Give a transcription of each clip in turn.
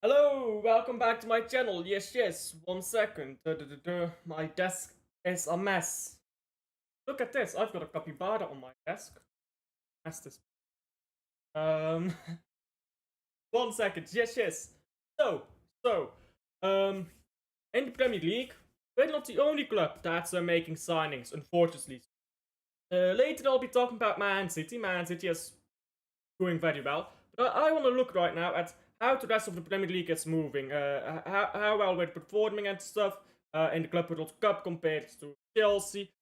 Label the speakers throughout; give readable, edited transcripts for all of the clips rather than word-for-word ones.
Speaker 1: Hello, welcome back to my channel. Yes, 1 second. My desk is a mess. Look at this, I've got a capybara on my desk. Mess this. Um, 1 second. Yes. So, so, um, in the Premier League, we're not the only club that's making signings, unfortunately. Later I'll be talking about Man City. Man City is doing very well. But I want to look right now at how the rest of the Premier League is moving, how well we're performing and stuff in the Club World Cup compared to Chelsea.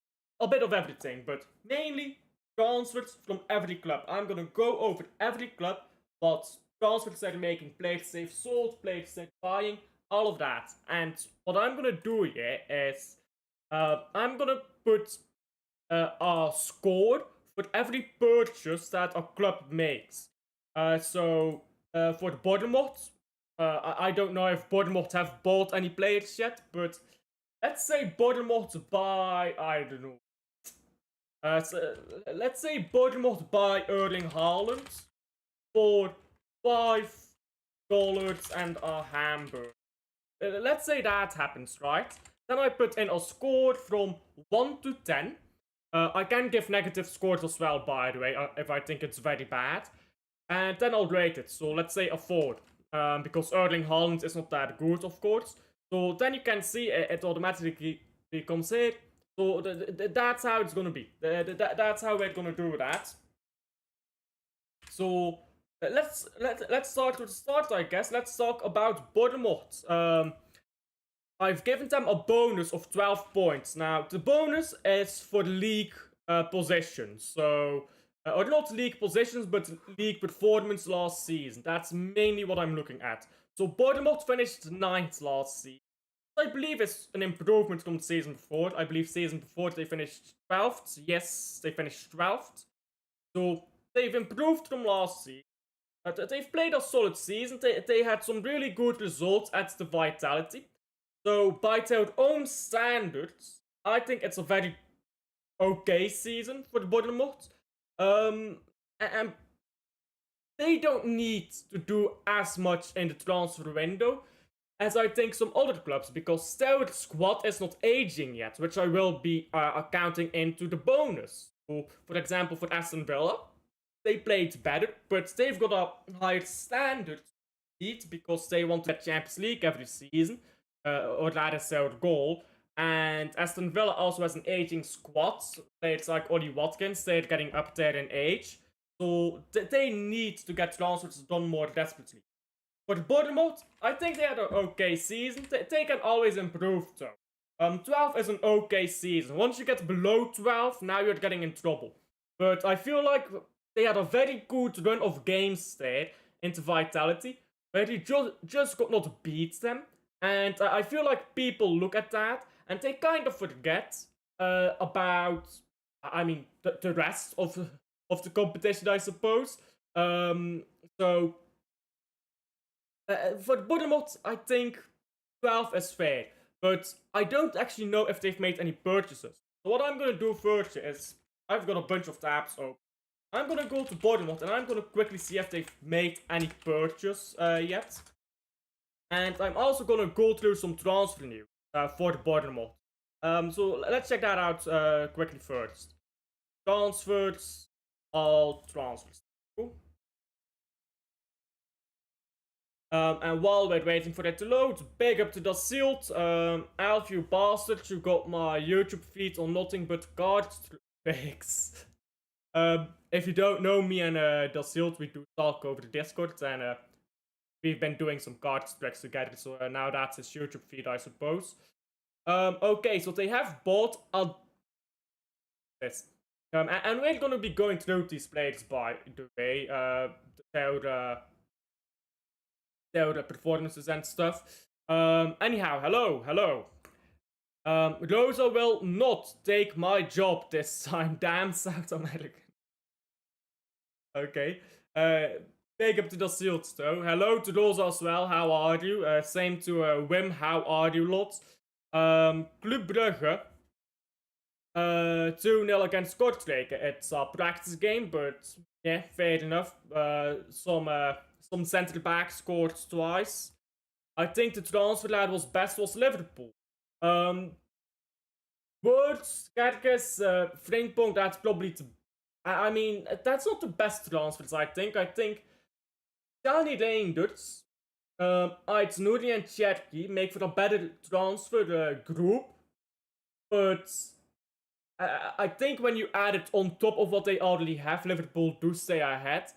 Speaker 1: A bit of everything, but mainly transfers from every club. I'm gonna go over every club, what transfers they're making, players they've sold, players they're buying, all of that. And what I'm gonna do here is I'm gonna put a score for every purchase that a club makes. For the Bournemouth, I don't know if Bournemouth have bought any players yet, but let's say Bournemouth buy, I don't know. Let's say Bournemouth buy Erling Haaland for $5 and a hamburger. Let's say that happens, right? Then I put in a score from 1 to 10. I can give negative scores as well, by the way, if I think it's very bad. And then I'll rate it. So let's say a 4. Because Erling Haaland is not that good, of course. So then you can see it automatically becomes here. So that's how it's gonna be. That's how we're gonna do that. So let's start with the start, I guess. Let's talk about Bournemouth. I've given them a bonus of 12 points. Now, the bonus is for league positions. So, or not league positions, but league performance last season. That's mainly what I'm looking at. So, Bournemouth finished 9th last season. I believe it's an improvement from the season before. I believe season before they finished 12th. Yes, they finished 12th. So, they've improved from last season. They've played a solid season. They had some really good results at the Vitality. So, by their own standards, I think it's a very okay season for the Bournemouth. And they don't need to do as much in the transfer window as I think some other clubs, because their squad is not aging yet, which I will be accounting into the bonus. So, for example, for Aston Villa, they played better, but they've got a higher standard because they want to get Champions League every season, or that is their goal. And Aston Villa also has an aging squad. Players like Ollie Watkins, they're getting up there in age. So they need to get transfers done more desperately. For Bournemouth, I think they had an okay season. They can always improve though. 12 is an okay season. Once you get below 12, now you're getting in trouble. But I feel like they had a very good run of games there into Vitality, where they just could not beat them. And I feel like people look at that and they kind of forget about, I mean, the rest of the competition, I suppose. So for Bournemouth, I think 12 is fair, but I don't actually know if they've made any purchases. So what I'm gonna do first is, I've got a bunch of tabs open. I'm gonna go to Bournemouth and I'm gonna quickly see if they've made any purchase yet. And I'm also gonna go through some transfer news for the Bournemouth. So let's check that out quickly first. Transfers, all transfers. Cool. And while we're waiting for it to load, big up to Da Silt. Alf, you bastard, you got my YouTube feed on nothing but card tricks. If you don't know me and Da Silt, we do talk over the Discord, and we've been doing some card tricks together, so now that's his YouTube feed, I suppose. Okay, so they have bought a... This. And we're gonna be going through these players, by the way, their performances and stuff. Anyhow, hello. Rosa will not take my job this time. Damn South American. Okay. Big up to the shields though. Hello to Rosa as well. How are you? Same to Wim. How are you, lot? Club Brugge. 2-0 against Kortrijk. It's a practice game, but yeah, fair enough. Some central back scored twice. I think the transfer that was best was Liverpool. Words, Kerkers, Frimpong, that's probably I mean, that's not the best transfers, I think. I think Johnny Reinders, Ait Nouri and Cherky make for a better transfer group. But I think when you add it on top of what they already have, Liverpool do stay ahead.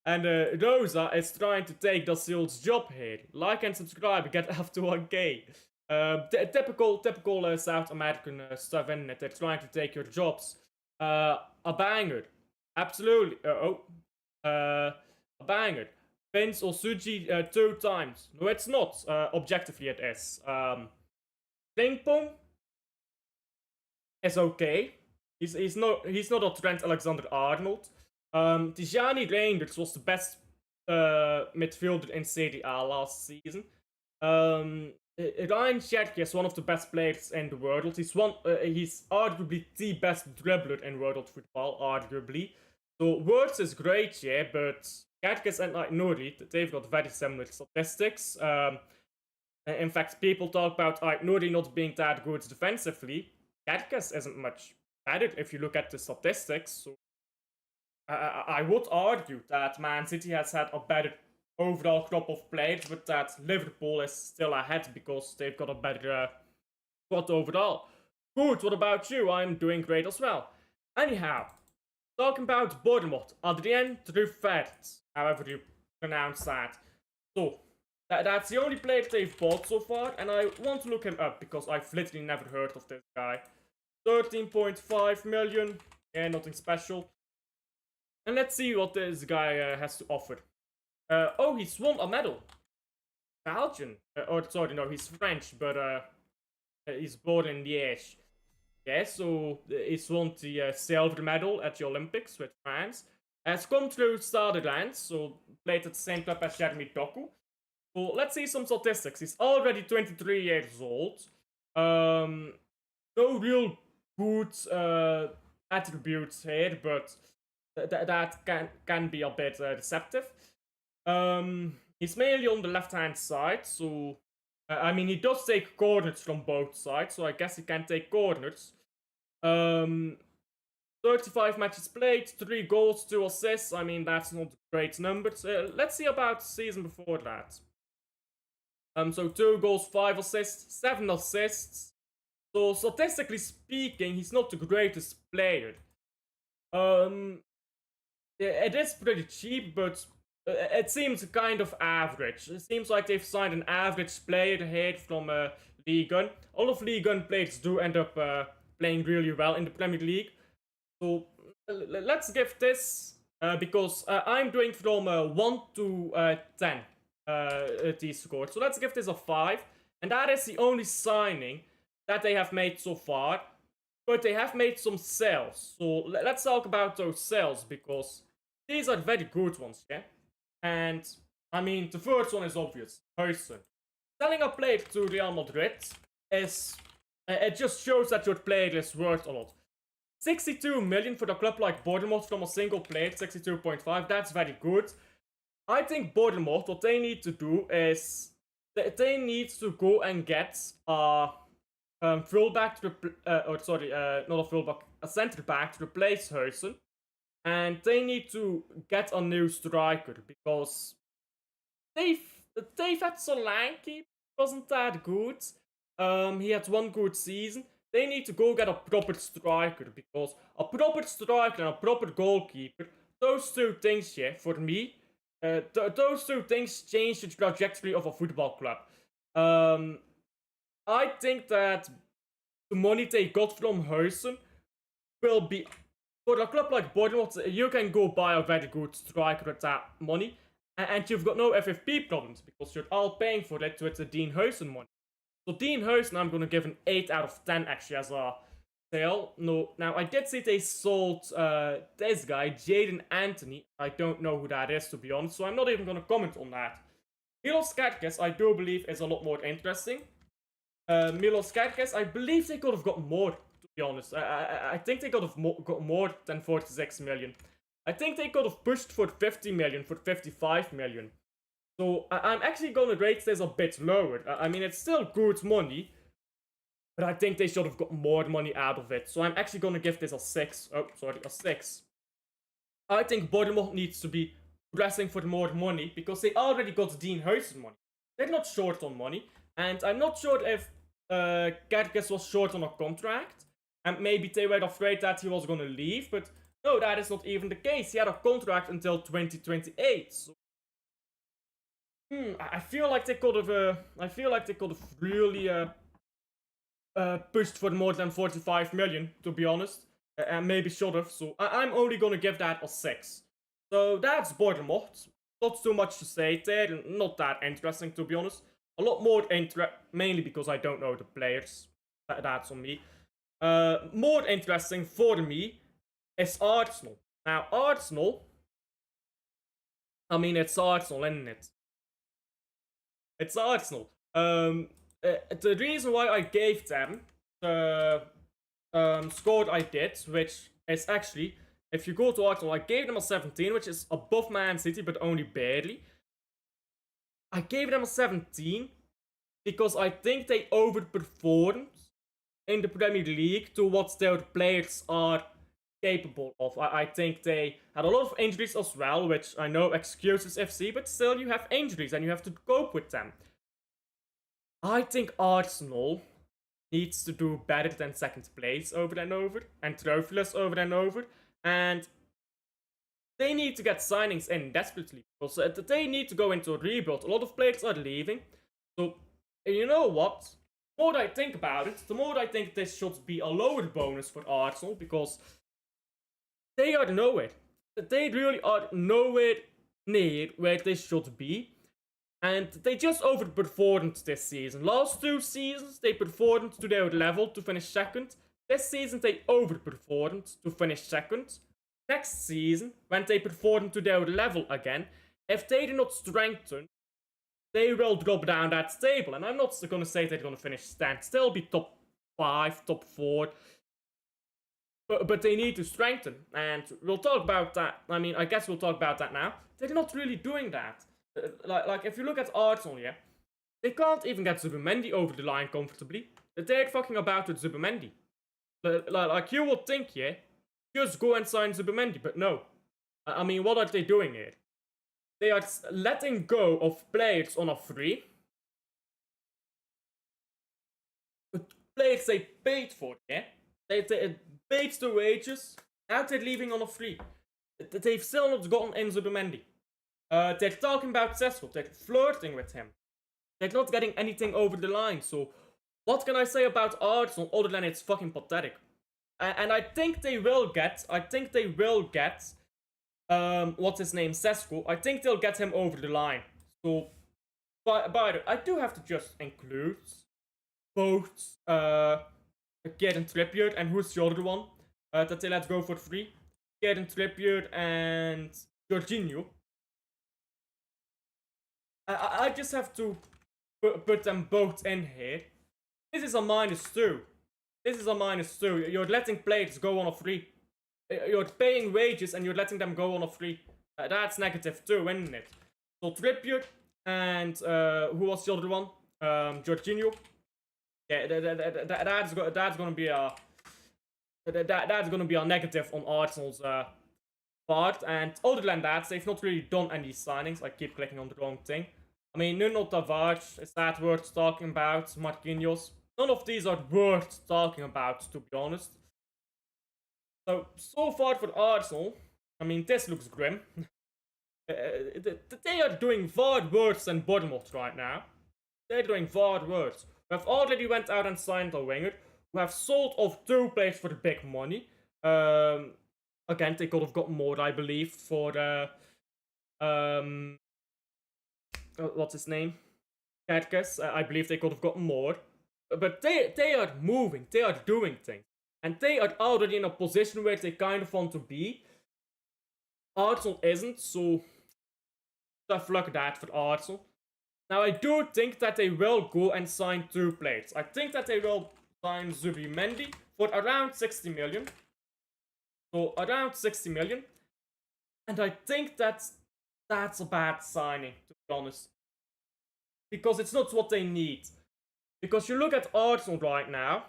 Speaker 1: And Rosa is trying to take Dasil's job here. Like and subscribe, get after 1k. Typical South American stuff, isn't it? They're trying to take your jobs. A banger. Absolutely. A banger. Vince Osuji 2 times. No, it's not. Objectively, it is. Ping Pong is okay. He's not a Trent Alexander-Arnold. Tijani Reinders was the best midfielder in Serie A last season. Ryan Cherky is one of the best players in the world. He's arguably the best dribbler in world football, arguably. So Words is great, yeah, but Kerkes and Nouri, they've got very similar statistics. In fact, people talk about Nouri not being that good defensively. Kerkes isn't much better if you look at the statistics. So I would argue that Man City has had a better overall crop of players, but that Liverpool is still ahead because they've got a better squad overall. Good, what about you? I'm doing great as well. Anyhow, talking about Bournemouth, Adrien Truffert, however you pronounce that. So, that's the only player they've bought so far, and I want to look him up because I've literally never heard of this guy. 13.5 million, yeah, nothing special. And let's see what this guy has to offer. Oh, he's won a medal. Belgian. Sorry, no, he's French, but he's born in Liège. Yeah, so he's won the silver medal at the Olympics with France. Has come through Stade, so played at the same club as Jeremy Doku. So let's see some statistics. He's already 23 years old. No real good attributes here, but that can be a bit deceptive. He's mainly on the left-hand side, so I mean he does take corners from both sides, so I guess he can take corners. 35 matches played, 3 goals, 2 assists. I mean that's not great numbers. Let's see about the season before that. So 2 goals, 5 assists, 7 assists. So statistically speaking, he's not the greatest player. It is pretty cheap, but it seems kind of average. It seems like they've signed an average player here from Ligue 1. All of Ligue 1 players do end up playing really well in the Premier League. So let's give this, because I'm doing from 1 to 10 these scores. So let's give this a 5. And that is the only signing that they have made so far. But they have made some sales. So let's talk about those sales, because these are very good ones, yeah? And, I mean, the first one is obvious. Huijsen. Selling a player to Real Madrid is... it just shows that your player is worth a lot. 62 million for a club like Bournemouth from a single player, 62.5, that's very good. I think Bournemouth, what they need to do is... they need to go and get a fullback to... not a fullback, a centre back to replace Huijsen. And they need to get a new striker, because they've had Solanke, wasn't that good. He had 1 good season. They need to go get a proper striker, because a proper striker and a proper goalkeeper, those 2 things, yeah, for me, those 2 things change the trajectory of a football club. I think that the money they got from Huijsen will be... For a club like Bournemouth, you can go buy a very good striker with that money, and you've got no FFP problems, because you're all paying for it with the Dean Huijsen money. So Dean Huijsen, I'm going to give an 8 out of 10 actually as a sale. No, now I did see they sold this guy, Jaden Anthony. I don't know who that is, to be honest, so I'm not even going to comment on that. Milos Kerkez, I do believe, is a lot more interesting. Milos Kerkez, I believe they could have got more. To be honest, I think they could have got more than 46 million. I think they could have pushed for 50 million, for 55 million. So I'm actually gonna rate this a bit lower. I mean, it's still good money, but I think they should have got more money out of it. So I'm actually gonna give this a 6. Oh, sorry, a 6. I think Bournemouth needs to be pressing for more money because they already got Dean Huijsen money. They're not short on money, and I'm not sure if Kerkez was short on a contract, and maybe they were afraid that he was gonna leave, but no, that is not even the case. He had a contract until 2028. So, I feel like they could have. I feel like they could have really pushed for more than 45 million, to be honest, and maybe should have. So I'm only gonna give that a 6. So that's Bournemouth. Not too much to say there. Not that interesting, to be honest. A lot more mainly because I don't know the players. That's on me. More interesting for me is Arsenal. Now, Arsenal. I mean, it's Arsenal, isn't it? It's Arsenal. The reason why I gave them the score I did, which is actually, if you go to Arsenal, I gave them a 17, which is above Man City, but only barely. I gave them a 17 because I think they overperformed in the Premier League to what their players are capable of. I think they had a lot of injuries as well, which I know excuses FC, but still you have injuries and you have to cope with them. I think Arsenal needs to do better than second place over and over, and trophyless over and over, and they need to get signings in desperately, because they need to go into a rebuild. A lot of players are leaving, so you know what? The more I think about it, the more I think this should be a lower bonus for Arsenal, because they are nowhere. They really are nowhere near where they should be. And they just overperformed this season. Last 2 seasons, they performed to their level to finish second. This season, they overperformed to finish second. Next season, when they perform to their level again, if they do not strengthen, they will drop down that table. And I'm not going to say they're going to finish stand still, be top 5, top 4. But they need to strengthen. And we'll talk about that. I mean, I guess we'll talk about that now. They're not really doing that. Like if you look at Arsenal, yeah, they can't even get Zubimendi over the line comfortably. They're fucking about with Zubimendi. Like you would think, yeah, just go and sign Zubimendi, but no. I mean, what are they doing here? They are letting go of players on a free. Players they paid for, yeah? They paid the wages, and they're leaving on a free. They've still not gotten in Zubimendi. They're talking about Sesko, they're flirting with him. They're not getting anything over the line, so what can I say about Arsenal other than it's fucking pathetic? And I think they will get, what's his name, Sesko. I think they'll get him over the line. So, by the way, I do have to just include both, Kieran Trippier and who's the other one that they let go for free? Kieran Trippier and Jorginho. I just have to put them both in here. This is a -2. This is a -2. You're letting players go on a free. You're paying wages and you're letting them go on a free. That's -2, isn't it? So Trippier and who was the other one? Jorginho. Yeah, that's gonna be a that's gonna be a negative on Arsenal's part. And other than that, they've not really done any signings. I keep clicking on the wrong thing. I mean, Nuno Tavares, is that worth talking about? Marquinhos. None of these are worth talking about, to be honest. So far for Arsenal, I mean, this looks grim. They are doing far worse than Bournemouth right now. They're doing far worse. We have already went out and signed a winger. We have sold off 2 players for big money. Again, they could have got more, I believe, for what's his name? Kerkez. I believe they could have gotten more. But they are moving, they are doing things. And they are already in a position where they kind of want to be. Arsenal isn't, so tough luck that for Arsenal. Now, I do think that they will go and sign 2 players. I think that they will sign Zubimendi for around 60 million. So, around 60 million. And I think that that's a bad signing, to be honest. Because it's not what they need. Because you look at Arsenal right now,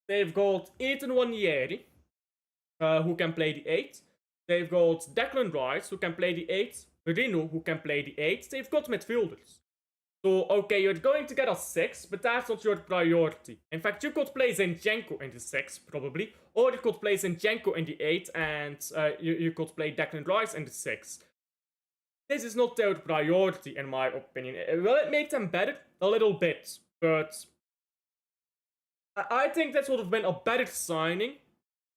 Speaker 1: they've got Ethan Wanieri, who can play the 8. They've got Declan Rice, who can play the 8. Merino, who can play the 8. They've got midfielders. So, okay, you're going to get a 6, but that's not your priority. In fact, you could play Zinchenko in the 6, probably. Or you could play Zinchenko in the 8, and you could play Declan Rice in the 6. This is not their priority, in my opinion. Will it make them better? A little bit. But I think that would have been a better signing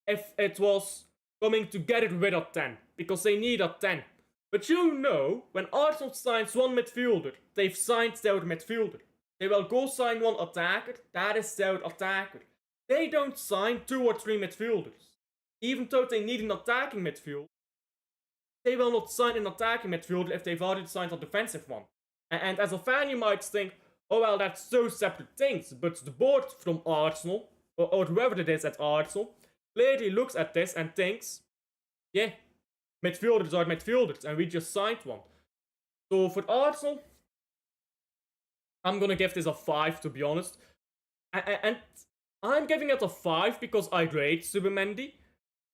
Speaker 1: if it was coming to get rid of 10. Because they need a 10. But you know, when Arsenal signs one midfielder, they've signed their midfielder. They will go sign one attacker, that is their attacker. They don't sign 2 or 3 midfielders. Even though they need an attacking midfielder, they will not sign an attacking midfielder if they've already signed a defensive one. And as a fan, you might think, oh well, that's so separate things. But the board from Arsenal, or whoever it is at Arsenal, clearly looks at this and thinks, yeah, midfielders are midfielders, and we just signed one. So for Arsenal, I'm gonna give this a 5, to be honest. And I'm giving it a 5 because I rate Zubimendi.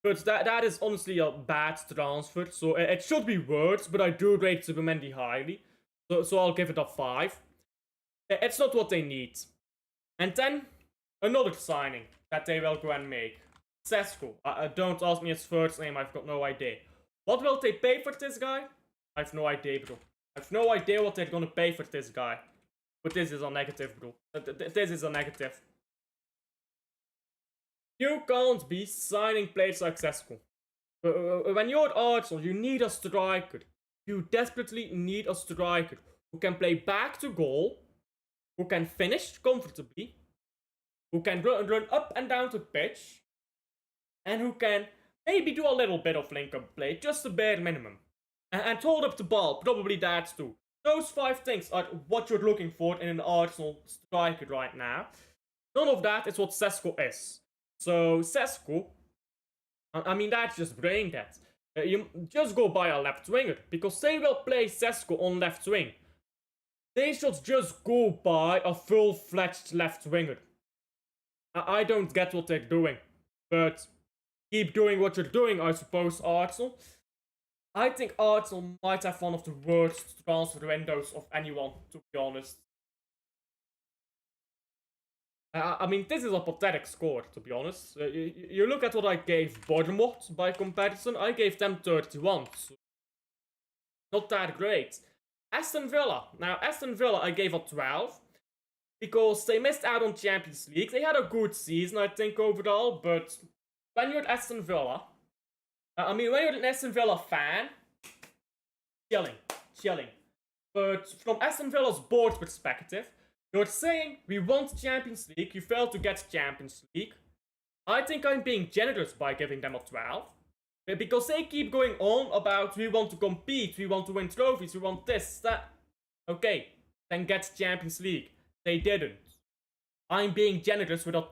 Speaker 1: But that is honestly a bad transfer, so it should be worse, but I do rate Zubimendi highly. So I'll give it a 5. It's not what they need. And then, another signing that they will go and make. Sesko. Don't ask me his first name, I've got no idea. What will they pay for this guy? I have no idea, bro. I have no idea what they're gonna pay for this guy. But this is a negative, bro. This is a negative. You can't be signing players like Sesko. When you're Arsenal, you need a striker. You desperately need a striker who can play back to goal, who can finish comfortably, who can run up and down the pitch, and who can maybe do a little bit of link-up play, just the bare minimum. And hold up the ball, probably that too. Those 5 things are what you're looking for in an Arsenal striker right now. None of that is what Sesko is. So Sesko, I mean, that's just brain dead. You just go buy a left winger, because they will play Sesko on left wing. They should just go buy a full-fledged left winger. I don't get what they're doing, but keep doing what you're doing, I suppose, Arsenal. I think Arsenal might have one of the worst transfer windows of anyone, to be honest. I mean, this is a pathetic score, to be honest. You look at what I gave Bournemouth by comparison. I gave them 31, so not that great. Aston Villa. Now, Aston Villa I gave a 12, because they missed out on Champions League. They had a good season, I think, overall, but when you're at Aston Villa, when you're an Aston Villa fan, chilling. But from Aston Villa's board perspective, you're saying, we want Champions League, you failed to get Champions League. I think I'm being generous by giving them a 12. Because they keep going on about, we want to compete, we want to win trophies, we want this, that. Okay, then get Champions League. They didn't. I'm being generous with a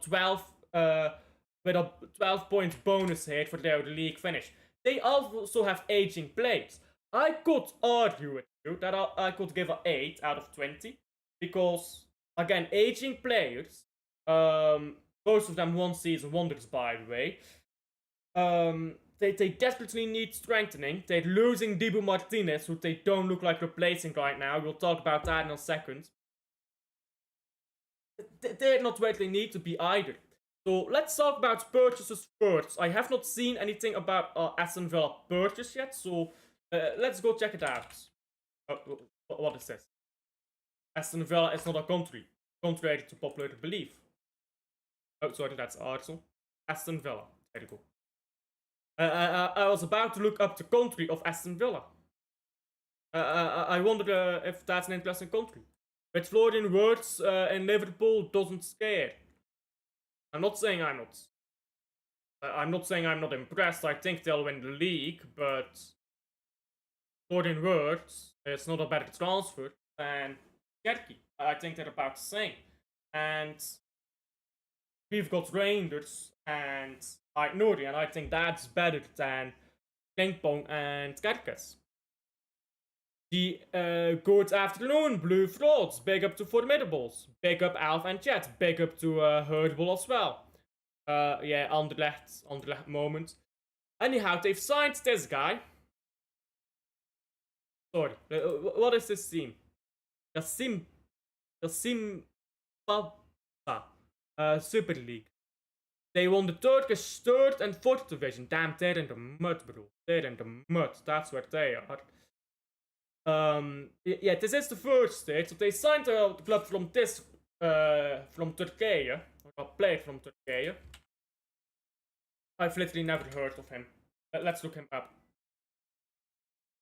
Speaker 1: 12-point bonus here for their league finish. They also have aging players. I could argue with you that I could give an 8 out of 20. Because, again, aging players, most of them one-season wonders, by the way, they desperately need strengthening. They're losing Dibu Martinez, who they don't look like replacing right now. We'll talk about that in a second. They're not where they need to be either. So let's talk about purchases first. I have not seen anything about Aston Villa purchase yet, so let's go check it out. What is this? Aston Villa is not a country, contrary to popular belief. Oh, sorry, that's Arsenal. Aston Villa. There you go. I was about to look up the country of Aston Villa. I wonder if that's an interesting country. With Florian Wirtz in Liverpool doesn't scare. I'm not saying I'm not. I'm not saying I'm not impressed. I think they'll win the league, but Florian Wirtz is not a better transfer than Kerky. I think they're about the same. And we've got Rangers and Nuri, and I think that's better than Ping Pong and Kerkes. Good afternoon, Blue Frauds. Big up to Formidables. Big up Alf and Chat. Big up to Herdable as well. Yeah, Anderlecht moment. Anyhow, they've signed this guy. Sorry, what is this team? Kasim Papa. Super League. They won the Turkish 3rd and 4th division. Damn, they're in the mud, bro. They're in the mud. That's where they are. Yeah, this is the first stage. So they signed the club from Turkey. Or played from Turkey. I've literally never heard of him. Let's look him up.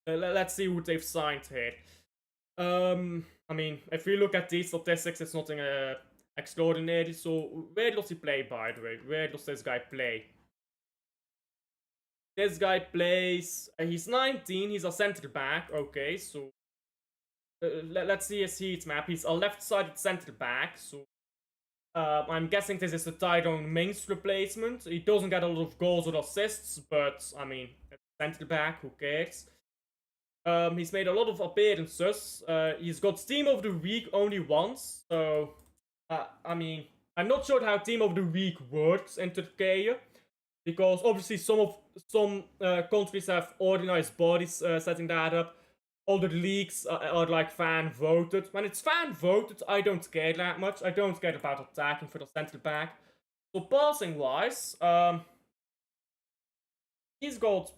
Speaker 1: Let's see who they've signed here. I mean, if we look at these statistics, it's nothing extraordinary. So, where does he play, by the way? Where does this guy play? This guy plays. He's 19. He's a center back. Okay, so let's see his heat map. He's a left-sided center back. So I'm guessing this is the Tyrone Mings replacement. He doesn't get a lot of goals or assists, but I mean, center back. Who cares? He's made a lot of appearances. He's got Team of the Week only once. So I mean, I'm not sure how Team of the Week works in Turkey. Because obviously some countries have organized bodies setting that up. Other leagues are like fan voted. When it's fan voted, I don't care that much. I don't care about attacking for the center back. So passing wise, he's got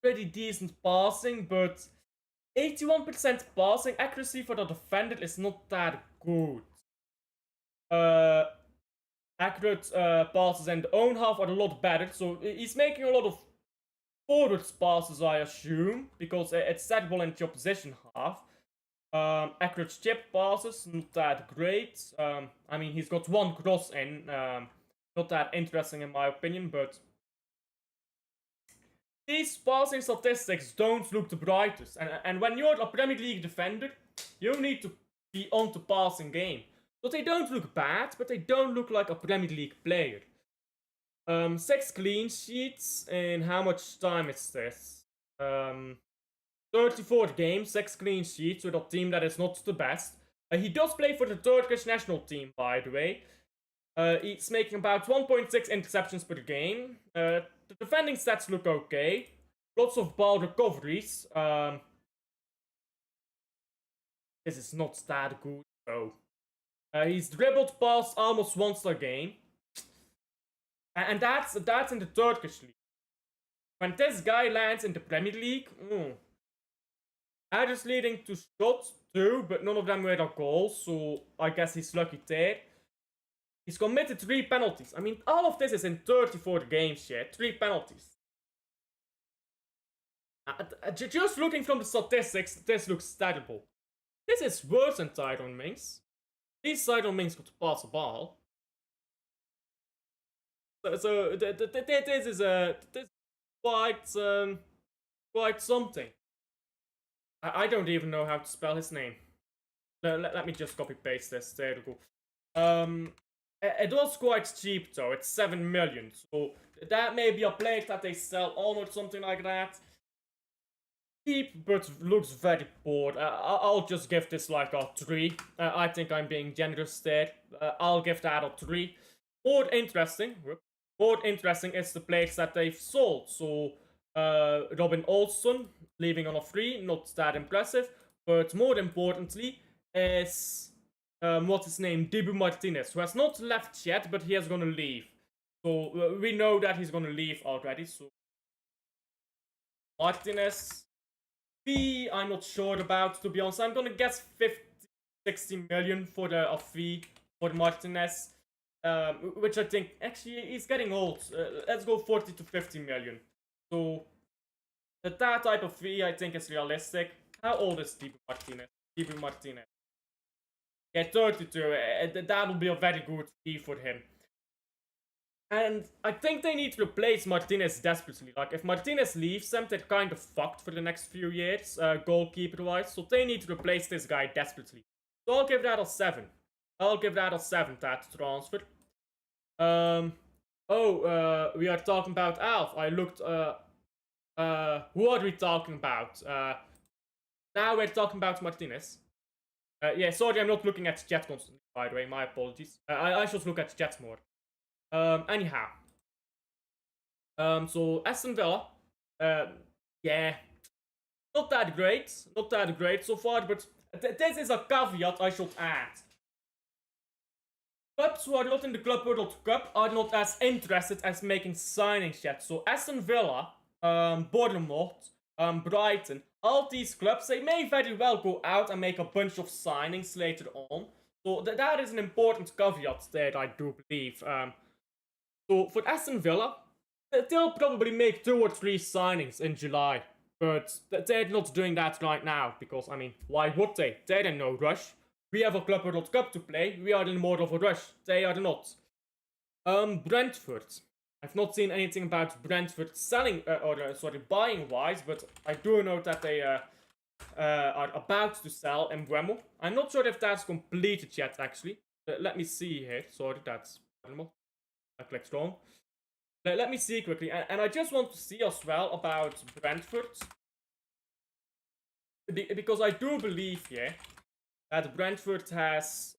Speaker 1: pretty decent passing, but 81% passing accuracy for the defender is not that good. Accurate passes in the own half are a lot better. So he's making a lot of forwards passes, I assume, because it's settable in the opposition half. Accurate chip passes, not that great. I mean, he's got one cross in. Not that interesting in my opinion, but these passing statistics don't look the brightest. And when you're a Premier League defender, you need to be on the passing game. So they don't look bad, but they don't look like a Premier League player. 6 clean sheets, and how much time is this? 34 games, 6 clean sheets with a team that is not the best. He does play for the Turkish national team, by the way. He's making about 1.6 interceptions per game. The defending stats look okay. Lots of ball recoveries. This is not that good, though. He's dribbled past almost once a game. And that's in the Turkish league. When this guy lands in the Premier League, Ajax leading to shots too, but none of them were a goal, so I guess he's lucky there. He's committed 3 penalties. I mean, all of this is in 34 games yet. 3 penalties. Just looking from the statistics, this looks terrible. This is worse than Tyrone Mings. These Tyrone Mings could pass a ball. So this is quite something. I don't even know how to spell his name. Let me just copy paste this. There we go. It was quite cheap though. It's 7 million. So that may be a plate that they sell on or something like that. Cheap, but looks very poor. I'll just give this like a 3. I think I'm being generous there. I'll give that a 3. More interesting is the players that they've sold. So Robin Olsen leaving on a 3, not that impressive. But more importantly is what's his name, Dibu Martinez, who has not left yet, but he is gonna leave. So we know that he's gonna leave already. So Martinez, fee I'm not sure about, to be honest. I'm gonna guess 50-60 million for a fee for Martinez. Which I think, actually, he's getting old. Let's go 40 to 50 million. So, that type of fee, I think, is realistic. How old is Dibu Martinez? Dibu Martinez. Yeah, 32. That will be a very good fee for him. And I think they need to replace Martinez desperately. Like, if Martinez leaves them, they're kind of fucked for the next few years, goalkeeper-wise. So they need to replace this guy desperately. So I'll give that a 7. I'll give that a 7, that transfer. We are talking about Alf. I looked Who are we talking about? Now we're talking about Martinez. Yeah, sorry, I'm not looking at chat constantly, by the way, my apologies. I should look at chat more. Anyhow. So Aston Villa, yeah, not that great. Not that great so far, but this is a caveat I should add. Clubs who are not in the Club World Cup are not as interested as making signings yet. So Aston Villa, Bournemouth, Brighton, all these clubs, they may very well go out and make a bunch of signings later on. So that is an important caveat there, I do believe. So for Aston Villa, they'll probably make 2 or 3 signings in July. But they're not doing that right now, because, I mean, why would they? They're in no rush. We have a Club World Cup to play, we are in more of a rush. They are not. Brentford. I've not seen anything about Brentford selling, buying wise, but I do know that they are about to sell Mbeumo. I'm not sure if that's completed yet, actually. Let me see here. Sorry, that's... I clicked wrong. Let me see quickly, and I just want to see as well about Brentford. Because I do believe, yeah, that Brentford has,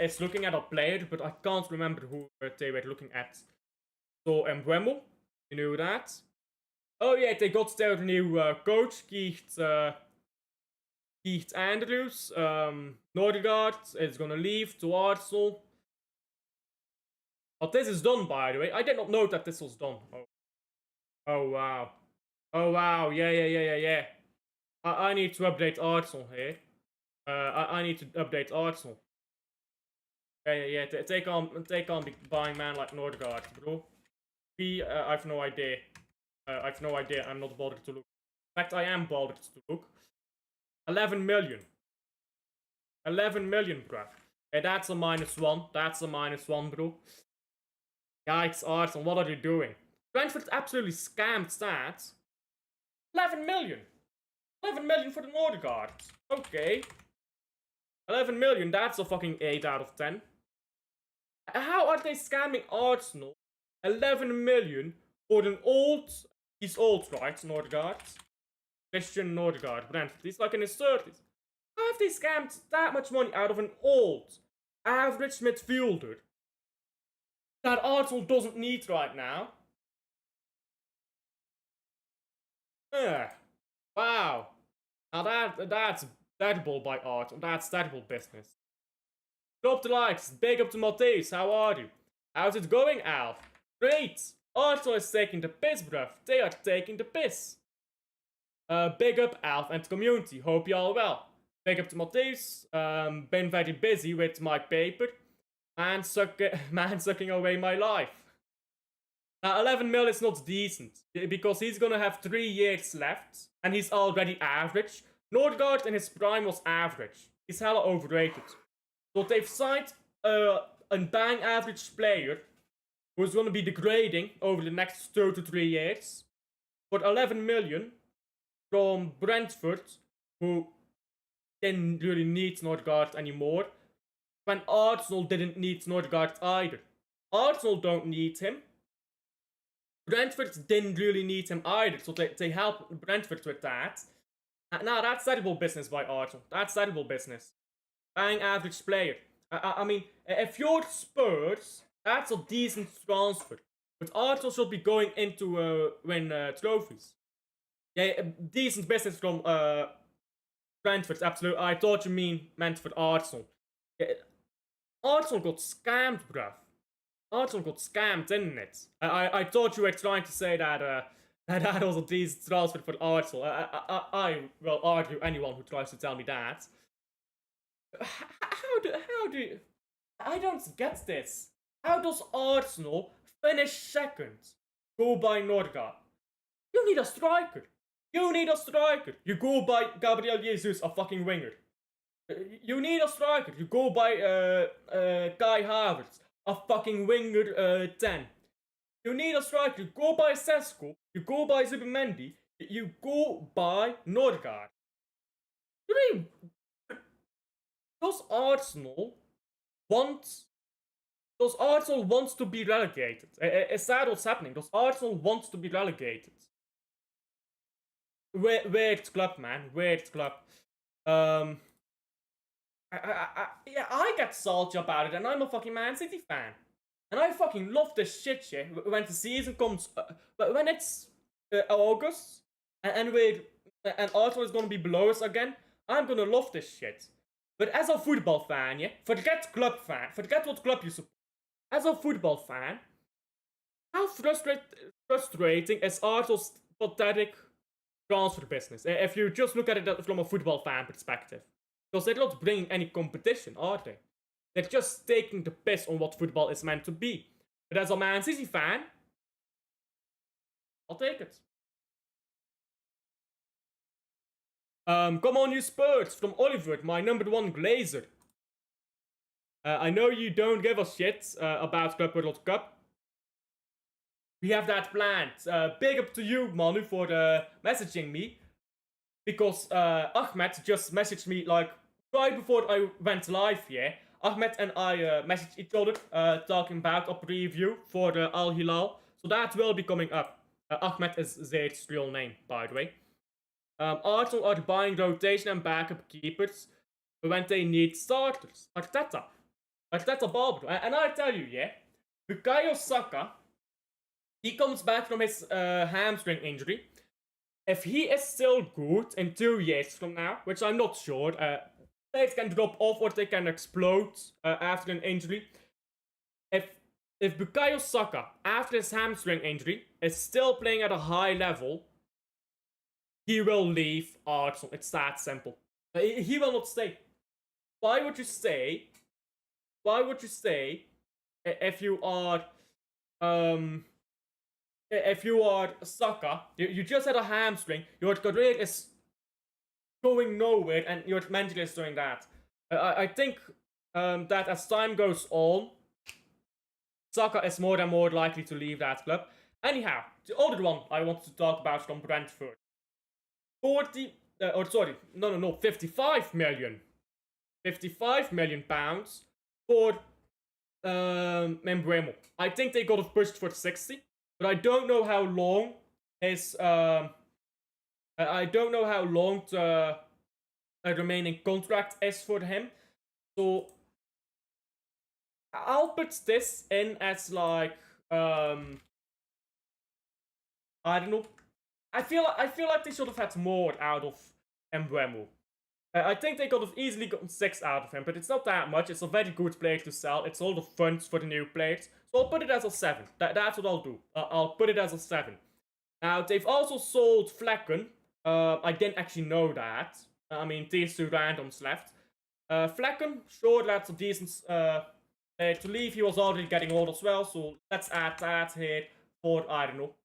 Speaker 1: is looking at a player, but I can't remember who they were looking at. So, Mbeumo, you know that? Oh yeah, they got their new coach, Keith Andrews. Nordegaard is gonna leave to Arsenal. Oh, this is done, by the way. I did not know that this was done. Oh wow. Oh wow, yeah. I need to update Arsenal here. I need to update Arsenal. Yeah. Take on buying man like Nordegaard, bro. I have no idea. I'm not bothered to look. In fact, I am bothered to look. 11 million. 11 million, bro. Okay, that's a -1. That's a -1, bro. Yikes, Arsenal, what are you doing? Brentford absolutely scammed that. 11 million. 11 million for the Nordegaard. Okay. 11 million, that's a fucking 8 out of 10. How are they scamming Arsenal? 11 million for an old... He's old, right, Nordegaard? Christian Nordegaard, Brentford. He's like in his 30s. How have they scammed that much money out of an old, average midfielder that Arsenal doesn't need right now? Wow. Now that's terrible by Arsenal. That's terrible business. Drop the likes. Big up to Mateus. How are you? How's it going, Alf? Great. Arsenal is taking the piss, bruv. They are taking the piss. Big up, Alf and community. Hope you all well. Big up to Mateus. Been very busy with my paper. Man sucking away my life. Now, 11 mil is not decent, because he's gonna have 3 years left, and he's already average. Nordegaard in his prime was average. He's hella overrated. So they've signed a bang average player who's gonna be degrading over the next 2 to 3 years for 11 million from Brentford, who didn't really need Nordegaard anymore, when Arsenal didn't need Nordegaard either. Arsenal don't need him. Brentford didn't really need him either, so they helped Brentford with that. Now, that's terrible business by Arsenal. That's terrible business. Bang average player. I mean, if you're Spurs, that's a decent transfer. But Arsenal should be going into win trophies. Yeah, decent business from Brentford, absolutely. I thought you meant for Arsenal. Yeah, Arsenal got scammed, bruv. Arsenal got scammed, didn't it? I thought you were trying to say that that was a decent transfer for Arsenal. I will argue anyone who tries to tell me that. How do I don't get this. How does Arsenal finish second? Go by Nordegaard. You need a striker. You need a striker. You go by Gabriel Jesus, a fucking winger. You need a striker. You go by Kai Havertz, a fucking winger 10. You need a striker. You go by Sesko. You go by Zubimendi. You go by Nordegaard. Does Arsenal want to be relegated? Is that what's happening? Does Arsenal want to be relegated? weird club, man. Weird club. Yeah, I get salty about it, and I'm a fucking Man City fan. And I fucking love this shit, yeah. When the season comes, but when it's August, and Arsenal is gonna be below us again, I'm gonna love this shit. But as a football fan, yeah, forget what club you support. As a football fan, how frustrating is Arsenal's pathetic transfer business? If you just look at it from a football fan perspective, because they're not bringing any competition, are they? They're just taking the piss on what football is meant to be. But as a Man City fan, I'll take it. Come on, you Spurs, from Oliver, my #1 Glazer. I know you don't give a shit about Club World Cup. We have that planned. Big up to you, Manu, for messaging me. Because Ahmed just messaged me like right before I went live here. Ahmed and I messaged each other talking about a preview for Al Hilal. So that will be coming up. Ahmed is Zaid's real name, by the way. Arsenal are buying rotation and backup keepers when they need starters. Arteta Balbo. And I tell you, yeah, Bukayo Saka, he comes back from his hamstring injury. If he is still good in 2 years from now, which I'm not sure, players can drop off or they can explode after an injury. If Bukayo Saka, after his hamstring injury, is still playing at a high level, he will leave Arsenal. It's that simple. He will not stay. Why would you stay? Why would you stay if you are Saka? You just had a hamstring. Your career is going nowhere, and your manager is doing that. I think that as time goes on, Saka is more and more likely to leave that club. Anyhow, the other one I want to talk about from Brentford. 55 million. 55 million pounds for Mbeumo. I think they got it pushed for 60, but I don't know how long his I don't know how long the remaining contract is for him. So I'll put this in as like I don't know. I feel like they should have had more out of Mbeumo. I think they could have easily gotten 6 out of him, but it's not that much. It's a very good player to sell. It's all the funds for the new players. So I'll put it as a 7. That's what I'll do. I'll put it as a 7. Now, they've also sold Flekken. I didn't actually know that. I mean, these 2 randoms left. Flekken, sure, that's a decent to leave. He was already getting old as well, so let's add that here for, I don't know,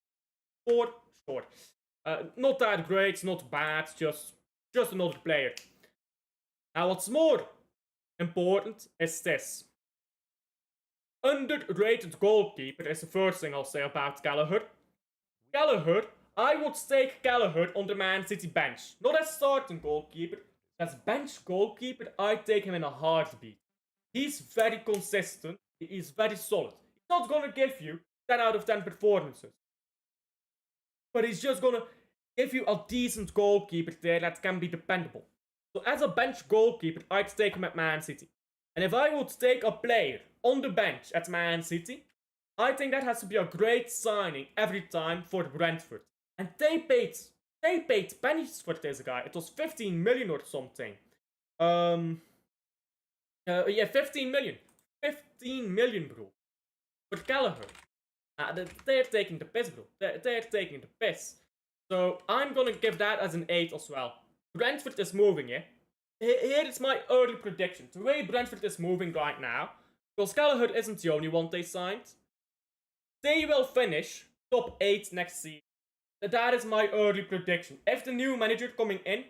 Speaker 1: 4, sure. Not that great, not bad, just another player. Now, what's more important is this. Underrated goalkeeper is the first thing I'll say about Gallagher. I would take Gallagher on the Man City bench. Not as starting goalkeeper, as bench goalkeeper, I'd take him in a heartbeat. He's very consistent, he's very solid. He's not gonna give you 10 out of 10 performances. But he's just gonna give you a decent goalkeeper there that can be dependable. So as a bench goalkeeper, I'd take him at Man City. And if I would take a player on the bench at Man City, I think that has to be a great signing every time for Brentford. And they paid pennies for this guy. It was 15 million or something. Yeah, 15 million. 15 million, bro. For Gallagher. They're taking the piss, bro. They're taking the piss. So I'm gonna give that as an 8 as well. Brentford is moving, yeah? Here is my early prediction. The way Brentford is moving right now, because Gallagher isn't the only one they signed, they will finish top 8 next season. That is my early prediction. If the new manager coming in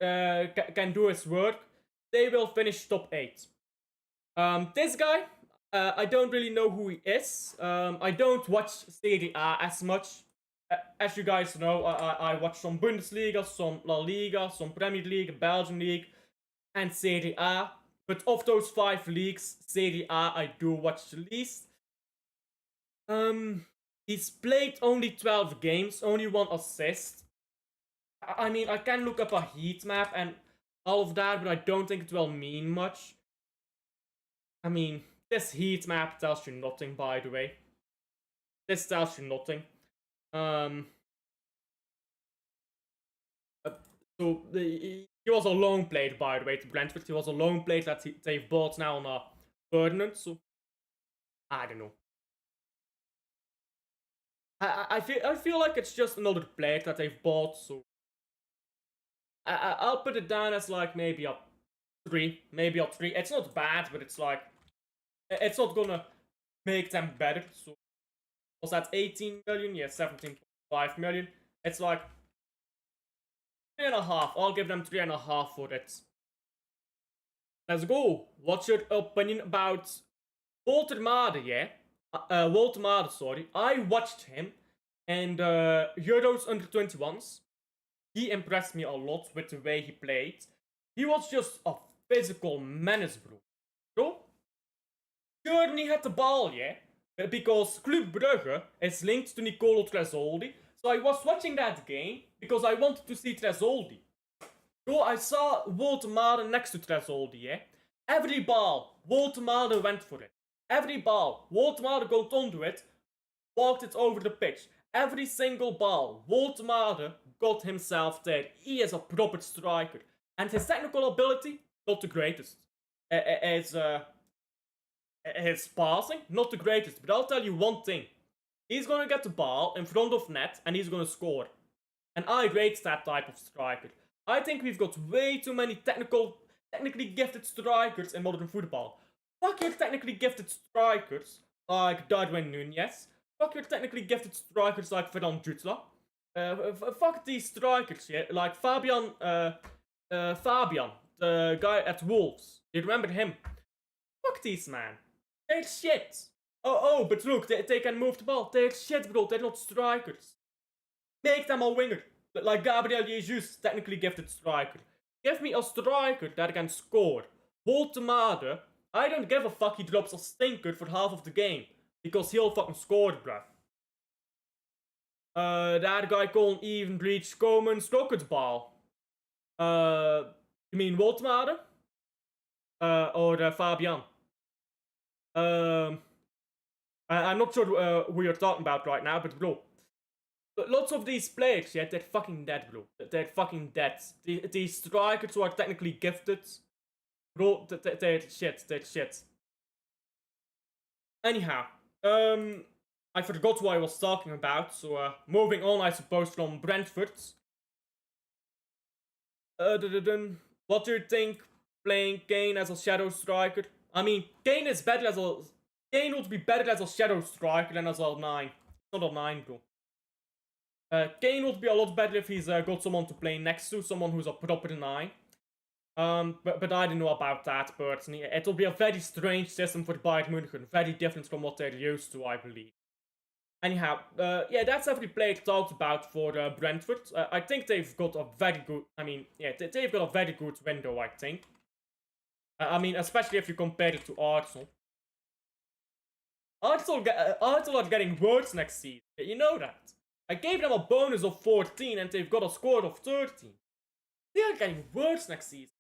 Speaker 1: can do his work, they will finish top 8. This guy, I don't really know who he is. I don't watch Serie A as much. As you guys know, I watch some Bundesliga, some La Liga, some Premier League, Belgian League, and Serie A. But of those 5 leagues, Serie A I do watch the least. He's played only 12 games, only 1 assist. I mean, I can look up a heat map and all of that, but I don't think it will mean much. I mean, this heat map tells you nothing, by the way. This tells you nothing. So he was a loan player, by the way, to Brentford. He was a loan player that they've bought now on a permanent. So I don't know. I feel like it's just another player that they've bought. So I'll put it down as like maybe a 3, maybe a 3. It's not bad, but it's like it's not gonna make them better. So was that 18 million? Yeah, 17.5 million. It's like 3.5. I'll give them 3.5 for it. Let's go. What's your opinion about Walter Made? Yeah, Walter Made. Sorry, I watched him and Euros under 21s. He impressed me a lot with the way he played. He was just a physical menace, bro. Bro, sure, he had the ball, yeah, because Club Brugge is linked to Nicolo Tresoldi. So I was watching that game because I wanted to see Tresoldi. Bro, I saw Walter Made next to Tresoldi, yeah. Every ball, Walter Made went for it. Every ball, Walter Made got onto it, walked it over the pitch. Every single ball, Walter Made got himself there. He is a proper striker. And his technical ability, not the greatest. His passing, not the greatest. But I'll tell you one thing. He's gonna get the ball in front of net and he's gonna score. And I rate that type of striker. I think we've got way too many technically gifted strikers in modern football. Fuck your technically gifted strikers like Darwin Nunez. Fuck your technically gifted strikers like Ferran Jutla. Fuck these strikers, yeah, like Fabian, the guy at Wolves. You remember him? Fuck these, man. They're shit. Oh, but look, they can move the ball. They're shit, bro. They're not strikers. Make them a winger. Like Gabriel Jesus, technically gifted striker. Give me a striker that can score. Walter Made, I don't give a fuck he drops a stinker for half of the game. Because he'll fucking score, bruh. That guy can't even reach Coman's rocket ball. You mean Walter Made? Or Fabian? I'm not sure who you're talking about right now, but bro. Lots of these players, yeah, they're fucking dead, bro. They're fucking dead. These strikers who are technically gifted, bro, they're shit. They're shit. Anyhow, I forgot what I was talking about, so moving on, I suppose, from Brentford. What do you think playing Kane as a shadow striker? I mean, Kane would be better as a shadow striker than as a 9. It's not a 9, bro. Kane would be a lot better if he's got someone to play next to, someone who's a proper 9. But I don't know about that personally. It'll be a very strange system for Bayern Munich, very different from what they're used to, I believe. Anyhow, yeah, that's every player talked about for Brentford. I think they've got a very good, they've got a very good window, I think. I mean, especially if you compare it to Arsenal. Arsenal are getting worse next season, you know that. I gave them a bonus of 14 and they've got a score of 13. They are getting worse next season.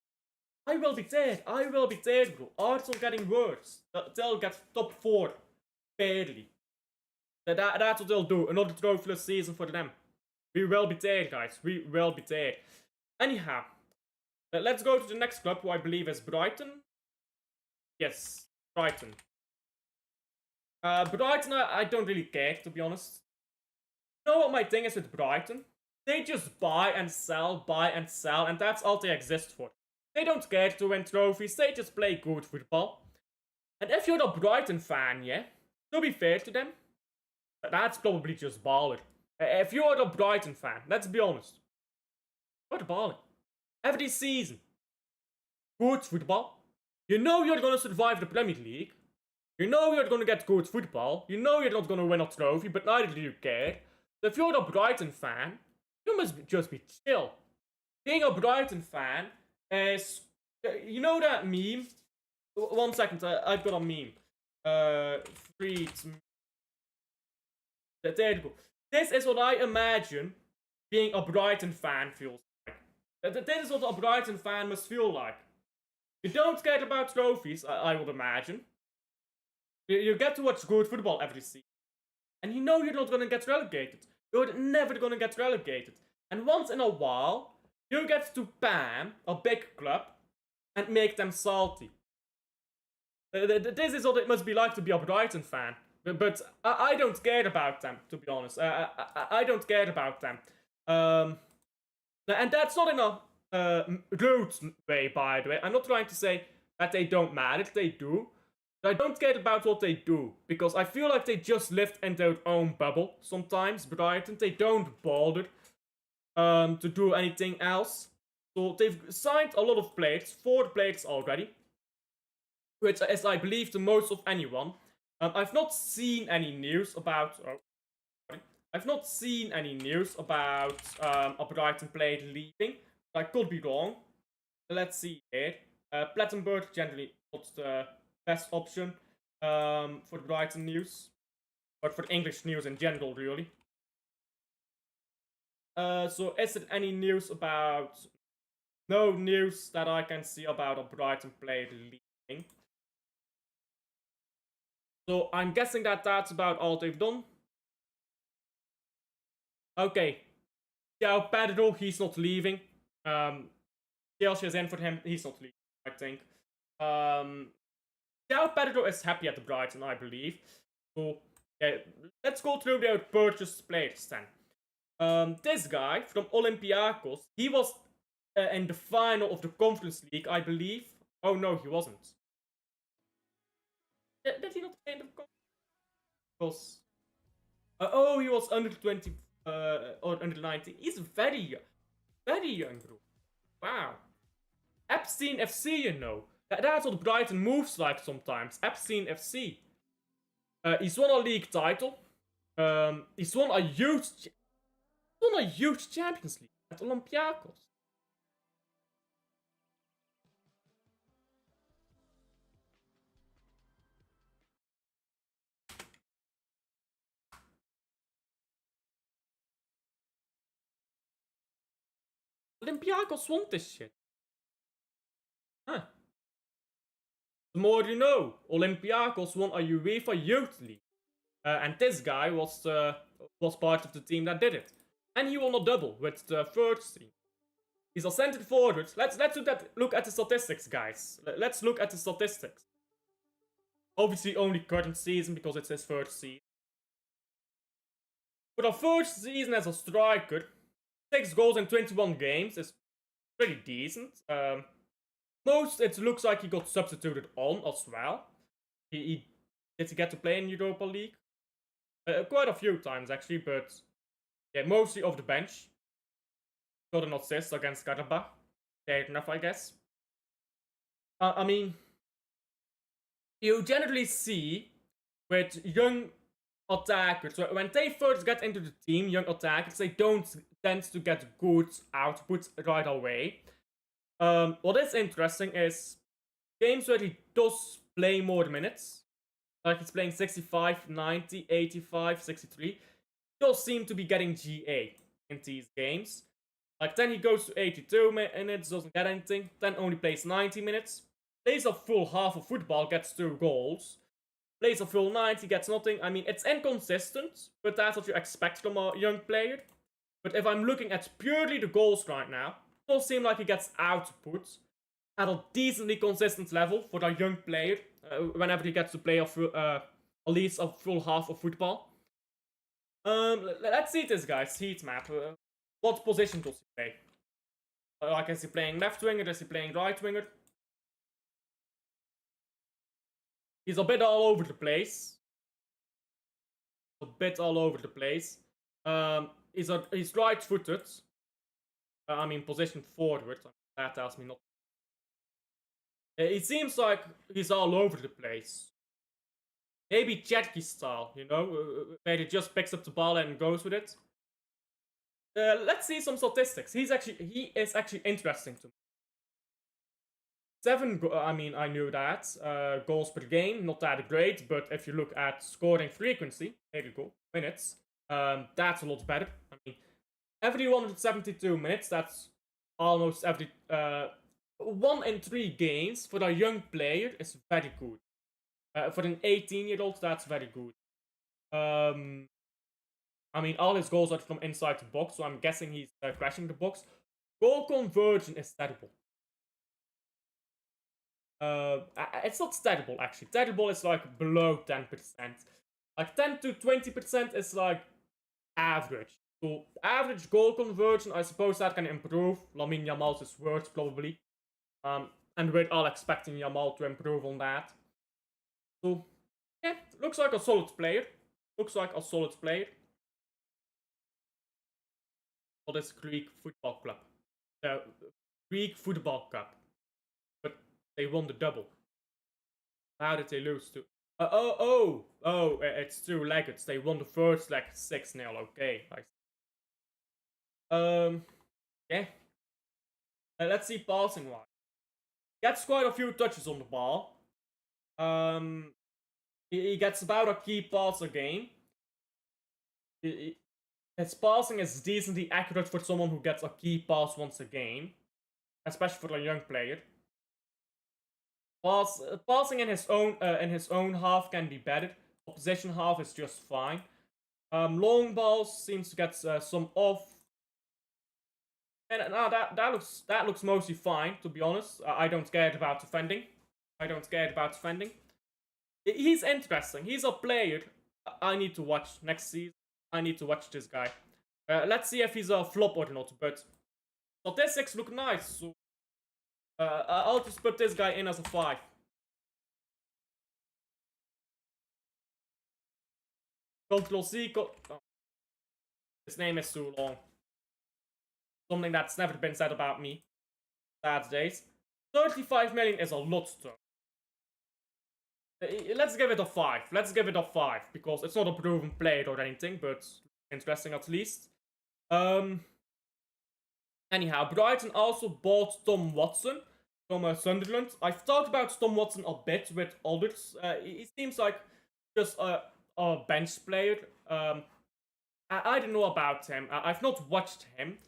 Speaker 1: I will be there, bro. Arsenal getting worse. They'll get top 4. Barely. That's what they'll do. Another trophyless season for them. We will be there, guys. We will be there. Anyhow. Let's go to the next club, who I believe is Brighton. Yes, Brighton. Brighton, I don't really care, to be honest. You know what my thing is with Brighton? They just buy and sell, and that's all they exist for. They don't care to win trophies, they just play good football. And if you're a Brighton fan, yeah, to be fair to them, that's probably just baller. If you're a Brighton fan, let's be honest, you're balling. Every season, good football. You know you're gonna survive the Premier League. You know you're gonna get good football. You know you're not gonna win a trophy, but neither do you care. If you're a Brighton fan, you must just be chill. Being a Brighton fan is... You know that meme? 1 second, I've got a meme. There you go. This is what I imagine being a Brighton fan feels like. This is what a Brighton fan must feel like. You don't care about trophies, I would imagine. You get to watch good football every season. And you know you're not gonna get relegated. You're never gonna get relegated. And once in a while, you get to PAM, a big club, and make them salty. This is what it must be like to be a Brighton fan. But I don't care about them, to be honest. I don't care about them. And that's not in a rude way, by the way. I'm not trying to say that they don't matter. They do. I don't care about what they do, because I feel like they just live in their own bubble sometimes, Brighton. They don't bother to do anything else. So they've signed a lot of players, 4 players already, which is, I believe, the most of anyone. I've not seen any news about... I've not seen any news about a Brighton player leaving. I could be wrong. Let's see here. Plettenberg generally not the best option for the Brighton news. But for English news in general, really. So is there any news about... No news that I can see about a Brighton player leaving. So I'm guessing that that's about all they've done. Okay. João Pedro, he's not leaving. Chelsea is in for him, he's not leaving, I think. João Pedro is happy at the Brighton, I believe. So, yeah, let's go through their purchased players then. This guy from Olympiacos, he was in the final of the Conference League, I believe. Oh no, he wasn't. Did he not play in the Conference? Oh, he was under 20 or under 19. He's very young, bro. Wow. Epstein FC, you know. That's what Brighton moves like sometimes. Epstein FC. He's won a league title. He's won a huge Champions League at Olympiacos. Olympiacos won this shit. Huh. The more you know. Olympiacos won a UEFA Youth League. And this guy was part of the team that did it. And he won a double with the first team. He's a centre forward. Let's look at the statistics, guys. Let's look at the statistics. Obviously only current season because it's his first season. For the first season as a striker, 6 goals in 21 games is pretty decent. It looks like he got substituted on as well. Did he get to play in Europa League? Quite a few times actually, but yeah, mostly off the bench. Got an assist against Karabakh. Fair enough, I guess. I mean, you generally see with young attackers, when they first get into the team, young attackers, they don't tend to get good output right away. What is interesting is games where he does play more minutes, like he's playing 65, 90, 85, 63, does seem to be getting GA in these games. Like then he goes to 82 minutes, doesn't get anything, then only plays 90 minutes, plays a full half of football, gets 2 goals, plays a full 90, gets nothing. I mean, it's inconsistent, but that's what you expect from a young player. But if I'm looking at purely the goals right now, it does seem like he gets output at a decently consistent level for a young player whenever he gets to play at least a full half of football. Let's see this guy's heat map. What position does he play? Like, is he playing left winger? Is he playing right winger? He's a bit all over the place. He's right-footed. I mean, position forward. That tells me not. It seems like he's all over the place. Maybe Cherky style, you know, where he just picks up the ball and goes with it. Let's see some statistics. He is actually interesting to me. 7, I mean, I knew that. Goals per game, not that great, but if you look at scoring frequency, there you go, minutes, that's a lot better. I mean, every 172 minutes, that's almost every 1 in 3 games for a young player is very good. For an 18-year-old, that's very good. I mean, all his goals are from inside the box, so I'm guessing he's crashing the box. Goal conversion is terrible. It's not terrible, actually. Terrible is like below 10%. Like 10 to 20% is like average. So average goal conversion, I suppose that can improve. Lamine Yamal's is worse, probably. And we're all expecting Yamal to improve on that. So, yeah, looks like a solid player. Looks like a solid player. For this Greek football club. The Greek Football Cup. But they won the double. How did they lose to... it's two-legged. They won the first leg 6-0. Okay, yeah. Let's see passing-wise. Gets quite a few touches on the ball. He gets about a key pass a game. His passing is decently accurate for someone who gets a key pass once a game, especially for a young player. Passing in his own half can be better. Opposition half is just fine. Long balls seems to get some off. And that looks mostly fine, to be honest. I don't care about defending. He's interesting. He's a player I need to watch next season. I need to watch this guy. Let's see if he's a flop or not. But statistics look nice, so I'll just put this guy in as a 5. Control C. His name is too long. Something that's never been said about me. Sad days. 35 million is a lot, though. Let's give it a 5. Because it's not a proven player or anything, but interesting at least. Anyhow, Brighton also bought Tom Watson from Sunderland. I've talked about Tom Watson a bit with others. He seems like just a bench player. I don't know about him. I've not watched him.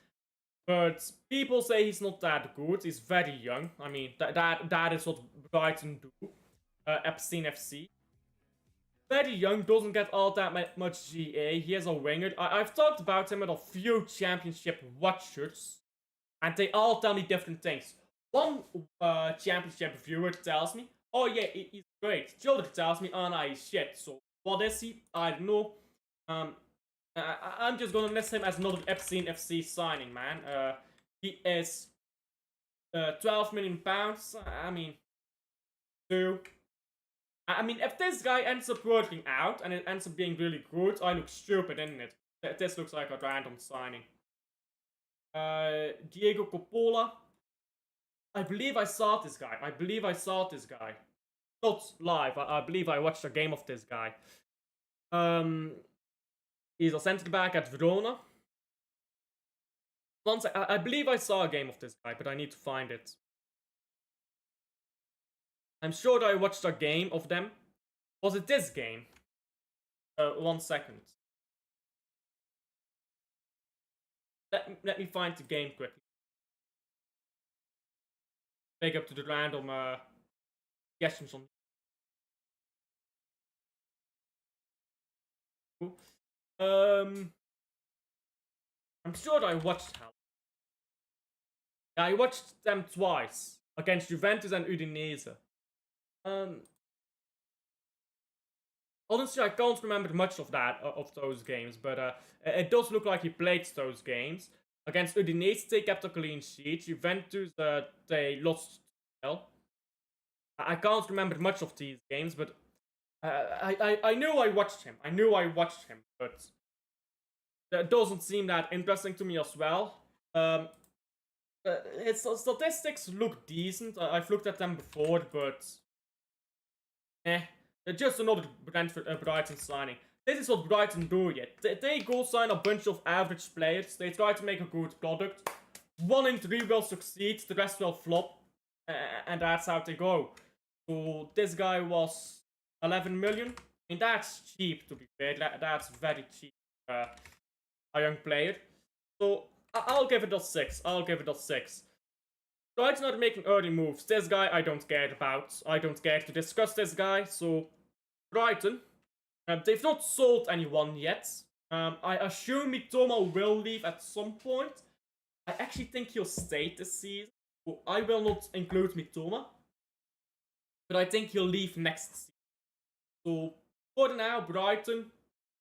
Speaker 1: But people say he's not that good. He's very young. I mean, that is what Brighton do. Epstein FC. Very young, doesn't get all that much GA. He is a winger. I've talked about him with a few championship watchers, and they all tell me different things. One championship viewer tells me, oh yeah, he's great. The other tells me, oh no, he's shit. So what is he? I don't know. I'm just gonna list him as another Epstein FC signing, man. He is 12 million pounds. I mean, 2. I mean, if this guy ends up working out and it ends up being really good, I look stupid, isn't it? This looks like a random signing. Diego Coppola. I believe I saw this guy. Not live. I believe I watched a game of this guy. He's a centre back at Verona. I believe I saw a game of this guy, but I need to find it. I'm sure that I watched a game of them. Was it this game? 1 second. Let me find the game quickly. Pick up to the random suggestions on. I'm sure that I watched how. Yeah, I watched them twice against Juventus and Udinese. Honestly, I can't remember much of those games, but it does look like he played those games. Against Udinese, they kept a clean sheet. Juventus, they lost. Well, I can't remember much of these games, but I knew I watched him. But that doesn't seem that interesting to me as well. His statistics look decent. I've looked at them before, but just another Brighton signing. This is what Brighton do yet. They go sign a bunch of average players. They try to make a good product. 1 in 3 will succeed, the rest will flop. And that's how they go. So this guy was 11 million. I mean, that's cheap, to be fair. That's very cheap. A young player. So I'll give it a 6. I'll give it a 6. Brighton are making early moves. This guy I don't care about. I don't care to discuss this guy. So Brighton, they've not sold anyone yet. I assume Mitoma will leave at some point. I actually think he'll stay this season. So I will not include Mitoma. But I think he'll leave next season. So for now, Brighton,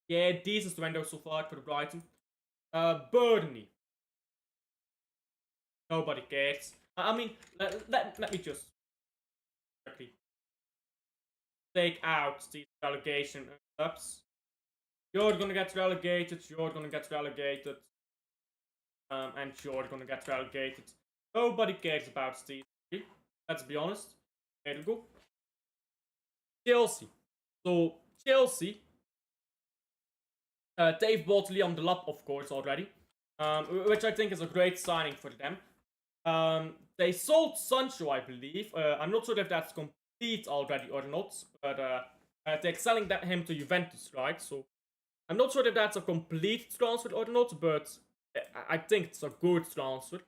Speaker 1: yeah, decent window so far for Brighton. Burnley. Nobody cares. I mean, let me just quickly take out these relegation clubs. You're gonna get relegated, you're gonna get relegated, and you're gonna get relegated. Nobody cares about these three, let's be honest. There we go. Chelsea. So, Chelsea, they've bought Liam Delap, of course, already, which I think is a great signing for them. They sold Sancho, I believe. I'm not sure if that's complete already or not, but they're selling him to Juventus, right? So I'm not sure if that's a complete transfer or not, but I think it's a good transfer.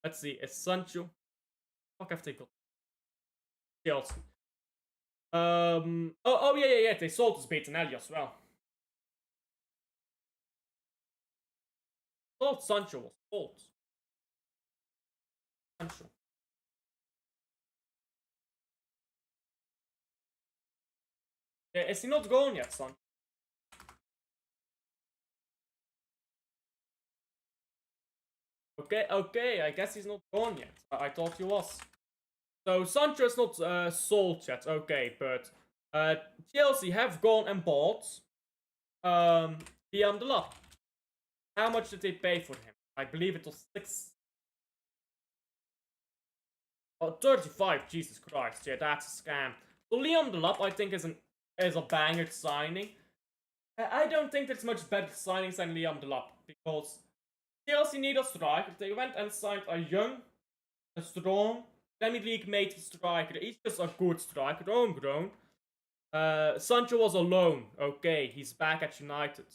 Speaker 1: Let's see, is Sancho? Fuck, have they got Chelsea? Oh yeah. They sold Bettinelli as well. I thought Sancho was sold. Sancho. Yeah, is he not gone yet, son? Okay, I guess he's not gone yet. I thought he was. So Sancho is not sold yet, okay, but Chelsea have gone and bought Liam Delap. How much did they pay for him? I believe it was 6. Oh, 35, Jesus Christ, yeah, that's a scam. So Liam Delap, I think, is a banger signing. I don't think there's much better signings than Liam Delap, because Chelsea need a striker. They went and signed a young, a strong, Premier League made striker. He's just a good striker, homegrown. Sancho was a loan. Okay, he's back at United.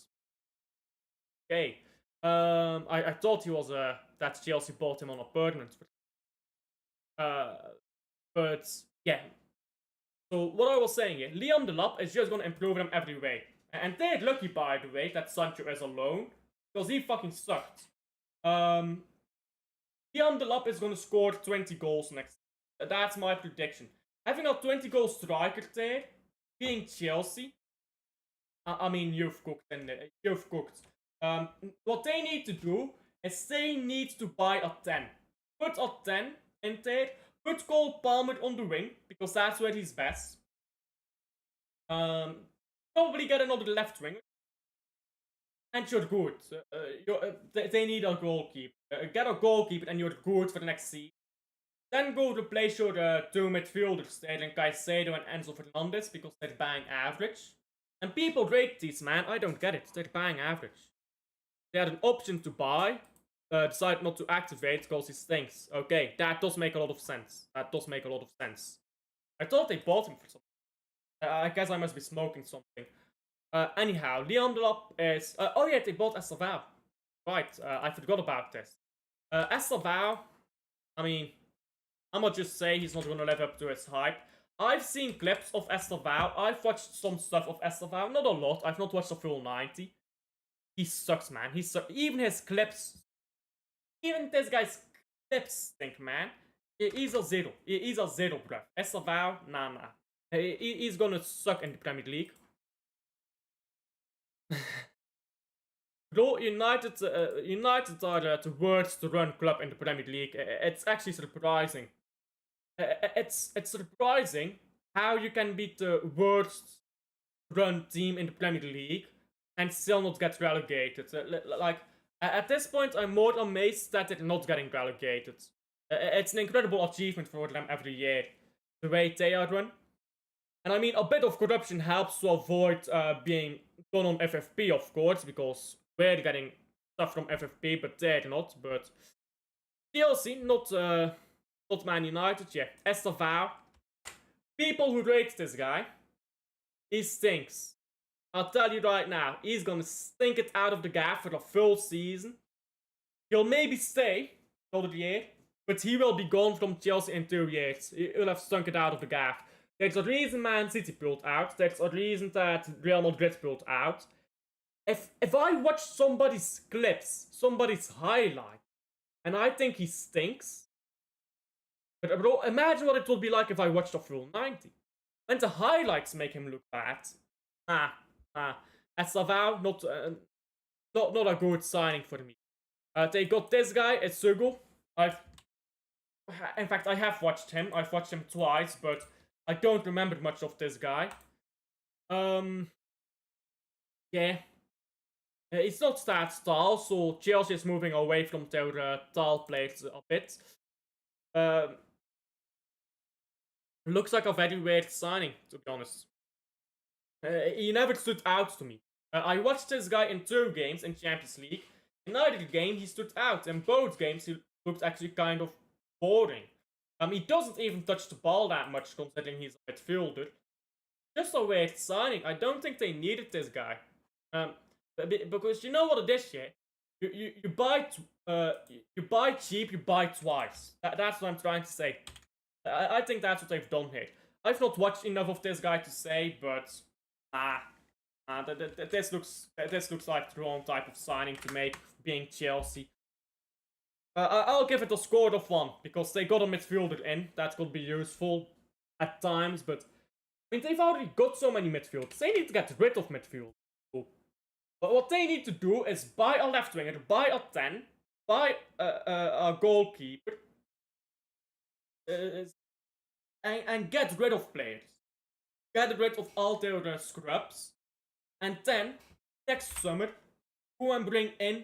Speaker 1: Okay. I thought he was that Chelsea bought him on a permanent. But yeah. So what I was saying here, Liam Delap is just gonna improve them every way. And they're lucky, by the way, that Sancho is a loan, because he fucking sucked. Liam Delap is gonna score 20 goals next. That's my prediction. Having a 20 goal striker there, being Chelsea, I mean, you've cooked, and you've cooked. What they need to do is they need to buy a 10. Put a 10 in there. Put Cole Palmer on the wing, because that's where he's best. Probably get another left winger. And you're good. They need a goalkeeper. Get a goalkeeper and you're good for the next season. Then go replace your 2 midfielders, Sterling Caicedo and Enzo Fernandez, because they're bang average. And people rate these, man. I don't get it. They're bang average. They had an option to buy, decided not to activate because he stinks. Okay, that does make a lot of sense. That does make a lot of sense. I thought they bought him for something. I guess I must be smoking something. Anyhow, Liam Delap is... oh yeah, they bought Esteval. Right, I forgot about this. Esteval, I mean, I'm gonna just say he's not gonna live up to his hype. I've seen clips of Esteval. I've watched some stuff of Esteval. Not a lot. I've not watched the full 90. He sucks, man. He sucks. Even his clips... Even this guy's clips stink, man. He's a 0. He's a 0, bruh. Esteval, nah. He's gonna suck in the Premier League. Bro, United are the worst run club in the Premier League. It's actually surprising. It's surprising how you can beat the worst run team in the Premier League and still not get relegated. Like, at this point, I'm more amazed that they're not getting relegated. It's an incredible achievement for them every year, the way they are run. And I mean, a bit of corruption helps to avoid being done on FFP, of course, because we're getting stuff from FFP, but they're not. But Chelsea, not Man United, yeah. Esteval. People who rate this guy, he stinks. I'll tell you right now, he's gonna stink it out of the gaff for a full season. He'll maybe stay another year, but he will be gone from Chelsea in 2 years. He'll have stunk it out of the gaff. There's a reason Man City pulled out. There's a reason that Real Madrid pulled out. If I watch somebody's clips, somebody's highlight, and I think he stinks, but bro, imagine what it would be like if I watched a full 90. And the highlights make him look bad. As Savao, not a good signing for me. They got this guy, Esugo. In fact, I have watched him. I've watched him twice, but I don't remember much of this guy. Yeah. It's not that tall, so Chelsea is moving away from their tall players a bit. Looks like a very weird signing, to be honest. He never stood out to me. I watched this guy in 2 games in Champions League. In either game, he stood out. In both games, he looked actually kind of boring. He doesn't even touch the ball that much, considering he's a midfielder. Just a weird signing. I don't think they needed this guy. Because you know what it is, yeah? You buy cheap, you buy twice. That's what I'm trying to say. I think that's what they've done here. I've not watched enough of this guy to say, but this looks like the wrong type of signing to make, being Chelsea. I'll give it a score of 1 because they got a midfielder in that could be useful at times, but I mean they've already got so many midfielders. They need to get rid of midfield. But what they need to do is buy a left winger, buy a 10, buy a goalkeeper, and get rid of players. Get rid of all their scrubs. And then, next summer, go and bring in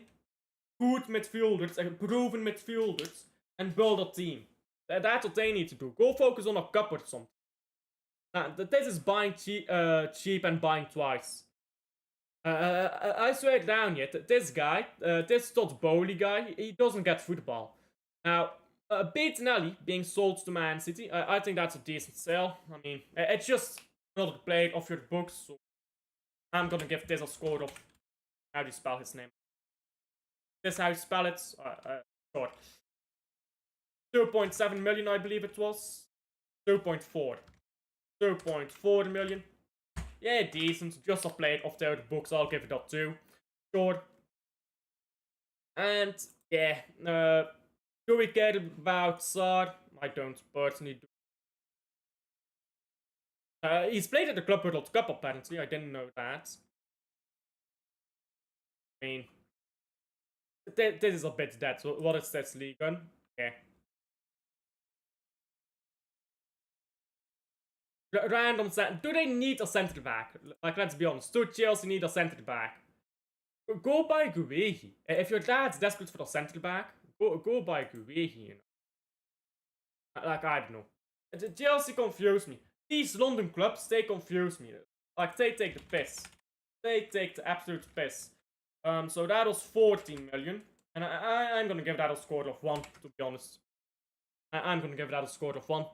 Speaker 1: good midfielders, proven midfielders, and build a team. That's what they need to do. Go focus on a cup or something. This is buying cheap and buying twice. I swear it down yet. This guy, this Todd Bowley guy, he doesn't get football. Now, Bettinelli being sold to Man City, I think that's a decent sale. I mean, it's just another player off your books, so I'm gonna give this a score of, how do you spell his name? This how you spell it? Sure. 2.7 million, I believe it was. 2.4. 2.4 million. Yeah, decent. Just a plate off their books. I'll give it up too. Sure. And yeah, do we care about Sarr? I don't personally do. He's played at the Club World Cup apparently. I didn't know that. I mean, this is a bit dead. So what is this league on? Yeah. Random do they need a centre back? Like, let's be honest. Do Chelsea need a centre back? Go buy Guehi. If your dad's desperate for a centre back, go buy Guehi, you know. Like, I don't know. Chelsea confuse me. These London clubs, they confuse me. Like, they take the piss. They take the absolute piss. So that was 14 million. And I'm gonna give that a score of 1, to be honest. I'm gonna give that a score of 1.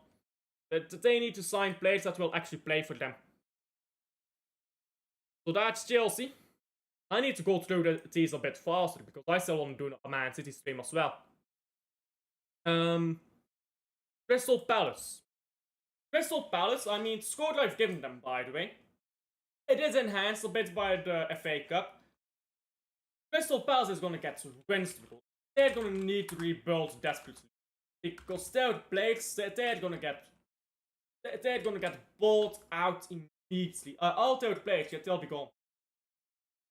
Speaker 1: They need to sign players that will actually play for them. So that's Chelsea. I need to go through these a bit faster because I still want to do a Man City stream as well. Crystal Palace. Crystal Palace, I mean, score I've given them, by the way. It is enhanced a bit by the FA Cup. Crystal Palace is going to get rinsed. They're going to need to rebuild desperately. Because their players, they're going to get bought out immediately. All their players, they'll be gone.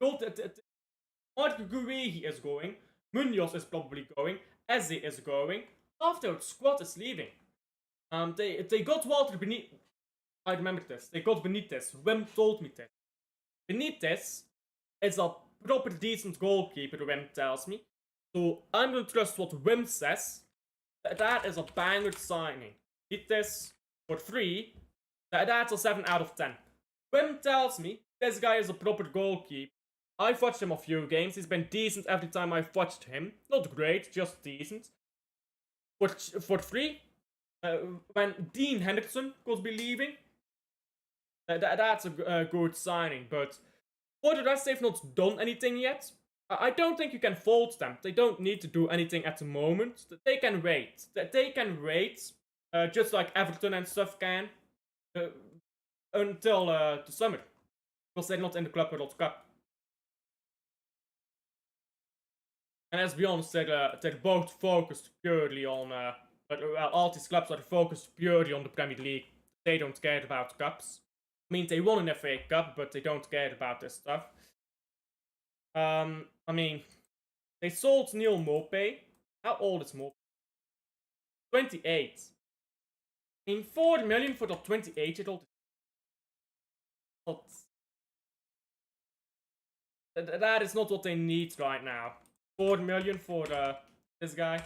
Speaker 1: Mark Guehi is going. Munoz is probably going. Eze is going. Half their squad is leaving. They got Walter Benitez. I remember this. They got Benitez. Wim told me this. Benitez is a proper decent goalkeeper, Wim tells me. So I'm going to trust what Wim says. That is a banger signing. Benitez for 3. That's a 7 out of 10. Wim tells me this guy is a proper goalkeeper. I've watched him a few games. He's been decent every time I've watched him. Not great, just decent. For 3, when Dean Henderson could be leaving, that's a good signing. But for the rest, they've not done anything yet. I don't think you can fault them. They don't need to do anything at the moment. They can wait. They can wait, just like Everton and stuff can, uh, until the summer, because they're not in the Club World Cup. And let's be honest, they're both focused purely on. Well, all these clubs are focused purely on the Premier League. They don't care about cups. I mean, they won an FA Cup, but they don't care about this stuff. I mean, they sold Neil Maupay. How old is Maupay? 28. I mean, 4 million for the 28-year-old. That is not what they need right now. 4 million for this guy.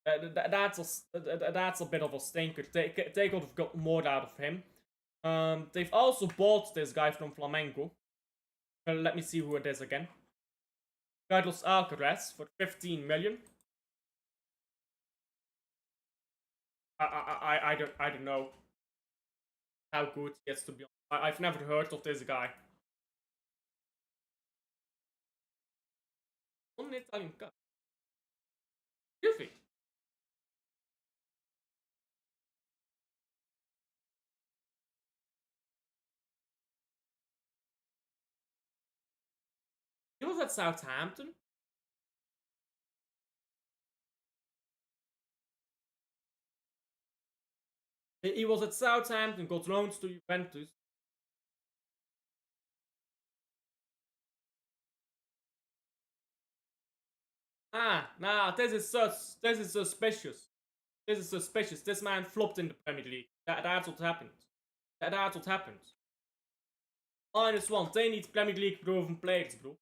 Speaker 1: That's a bit of a stinker. They could have got more out of him. They've also bought this guy from Flamengo. Let me see who it is again. Carlos Alcaraz for 15 million. I don't know how good he is, to be honest. I've never heard of this guy. Won an Italian Cup. Juve. He was at Southampton. He was at Southampton, got loaned to Juventus. Nah, this is suspicious. This is suspicious. This man flopped in the Premier League. That's what happened. That's what happened. -1. They need Premier League proven players, bro.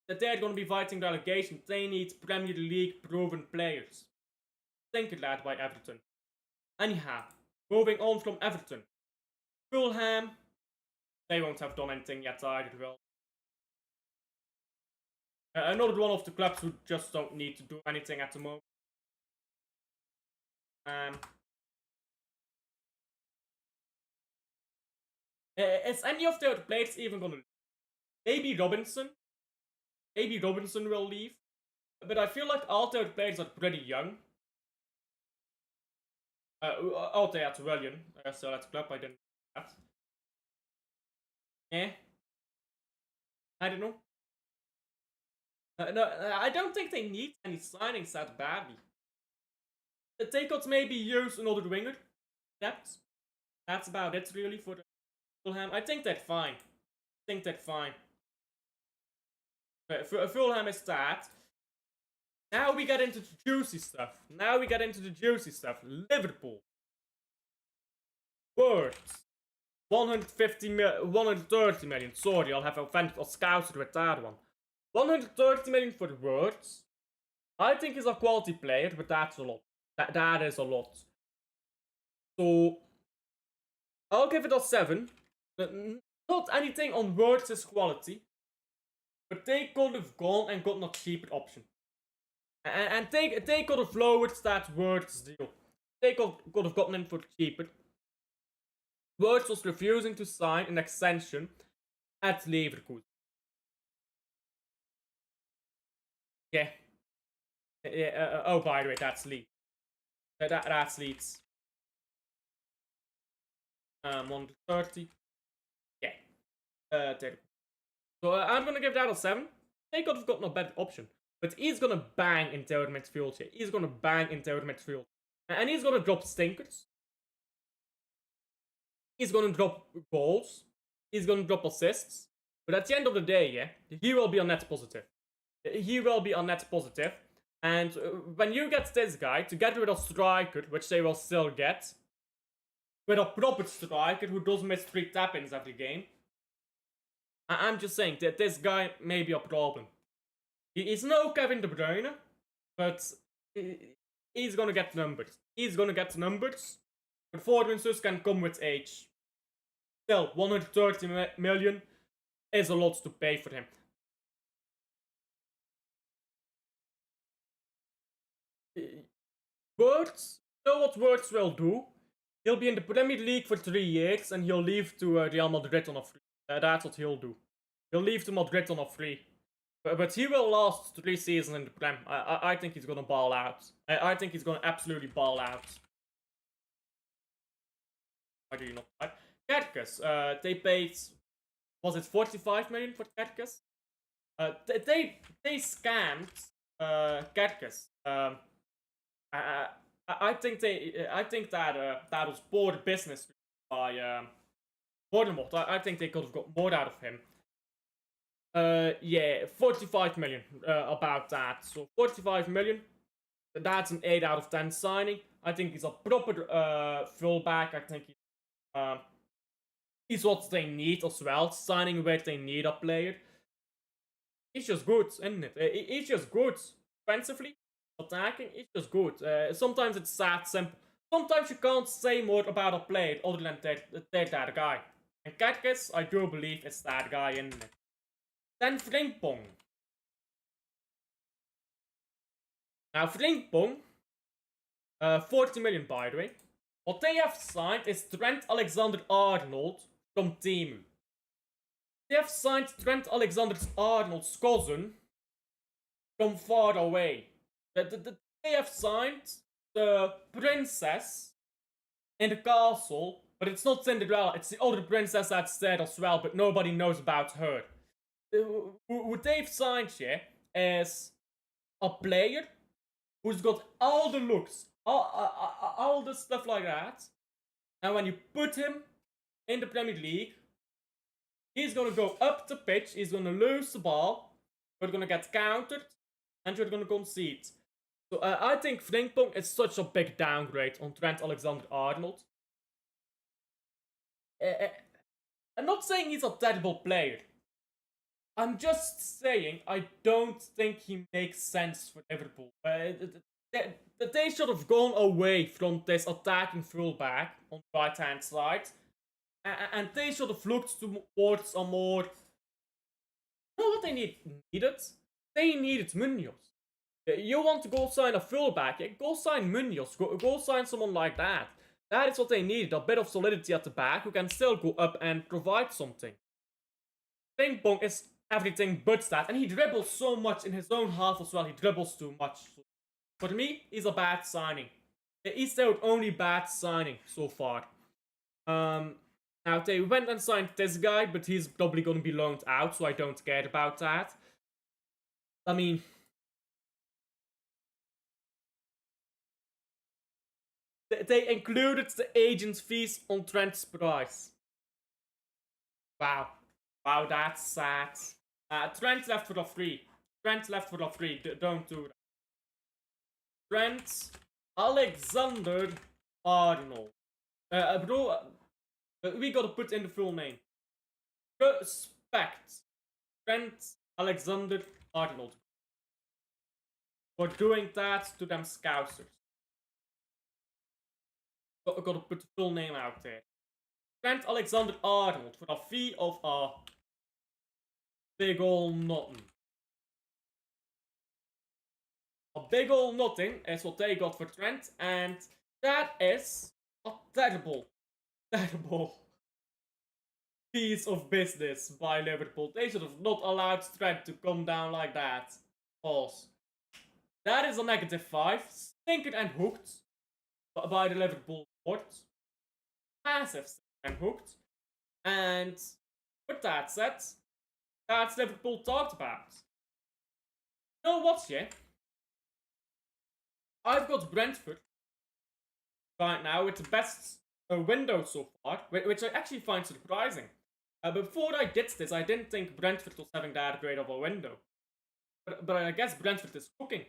Speaker 1: That they're gonna be fighting relegation. They need Premier League proven players. Think of that by Everton. Anyhow, moving on from Everton. Fulham. They won't have done anything yet either, well. Another one of the clubs who just don't need to do anything at the moment. Is any of the other players even gonna leave? Maybe Robinson. Maybe Robinson will leave. But I feel like all the other players are pretty young. Oh, they had Willian. So that's club I didn't know that. I don't know. No, I don't think they need any signings that badly. They could maybe use another winger. That's about it really for the Fulham. I think they're fine. Fulham is that. Now we get into the juicy stuff. Liverpool. Words. 130 million. Sorry, I'll have offended or scouted with that one. 130 million for the Words. I think he's a quality player, but that's a lot. That is a lot. So I'll give it a 7. Not anything on Words' quality, but they could have gone and gotten a cheaper option. And they could have lowered that Words deal. They could have gotten him for cheaper. Words was refusing to sign an extension at Leverkusen. Yeah. Oh, by the way, that's Leeds. That's Leeds. 130. Yeah. There. So I'm gonna give that a 7. They could have gotten a better option. But he's gonna bang into our midfield here. He's gonna bang into our midfield. And he's gonna drop stinkers. He's gonna drop goals. He's gonna drop assists. But at the end of the day, yeah, he will be a net positive. And when you get this guy, together with a striker, which they will still get, with a proper striker who does miss 3 tap-ins every game, I'm just saying that this guy may be a problem. He's no Kevin De Bruyne, but he's gonna get numbers. Performances can come with age. Still, 130 million is a lot to pay for him. Words, you know what Words will do? He'll be in the Premier League for 3 years and he'll leave to Real Madrid on a free. That's what he'll do. He'll leave to Madrid on a free. But he will last 3 seasons in the Prem. I think he's gonna ball out. I think he's gonna absolutely ball out. Why do you not type? Kerkers, they paid, was it 45 million for Kerkers? They scammed Kerkers. I think that that was poor business by Voldemort. I think they could have got more out of him. Yeah, 45 million about that. So 45 million. That's an 8 out of 10 signing. I think he's a proper fullback. I think he's what they need as well. Signing where they need a player. He's just good, isn't it? He's just good. Defensively, attacking, he's just good. Sometimes it's that simple. Sometimes you can't say more about a player other than they're that guy. And Kerkers, I do believe it's that guy, isn't it? Then Frimpong. Now Frimpong, 40 million by the way. What they have signed is Trent Alexander-Arnold from Teemu. They have signed Trent Alexander-Arnold's cousin from far away. They have signed the princess in the castle, but it's not Cinderella, it's the other princess that's there as well, but nobody knows about her. What they've signed here is a player who's got all the looks, all the stuff like that, and when you put him in the Premier League, he's gonna go up the pitch, he's gonna lose the ball, you're gonna get countered, and you're gonna concede. So I think Frimpong is such a big downgrade on Trent Alexander-Arnold. I'm not saying he's a terrible player. I'm just saying I don't think he makes sense for Liverpool. They should have gone away from this attacking fullback on the right hand side. And they should have looked towards a more... You know what they needed? They needed Munoz. You want to go sign a fullback, go sign Munoz, go sign someone like that. That is what they needed, a bit of solidity at the back who can still go up and provide something. Frimpong is everything but that, and he dribbles so much in his own half as well, he dribbles too much. For me, he's a bad signing. He's their only bad signing so far. Now they went and signed this guy, but he's probably going to be loaned out, so I don't care about that. I mean... They included the agent's fees on Trent's price. Wow. Wow, that's sad. Trent left for a free. Trent left for a free. Don't do that. Trent Alexander-Arnold. Bro, we gotta put in the full name. Respect Trent Alexander-Arnold for doing that to them Scousers. Gotta put the full name out there. Trent Alexander-Arnold for a fee of a big ol' nothing. A big ol' nothing is what they got for Trent, and that is a terrible piece of business by Liverpool. They should have not allowed Trent to come down like that. Pause. That is a -5. Stinker and hooked by the Liverpool board. Massive and hooked. And with that said, that's Liverpool talked about. You know what, yeah? I've got Brentford right now with the best window so far, which I actually find surprising. Before I did this, I didn't think Brentford was having that great of a window. But I guess Brentford is cooking.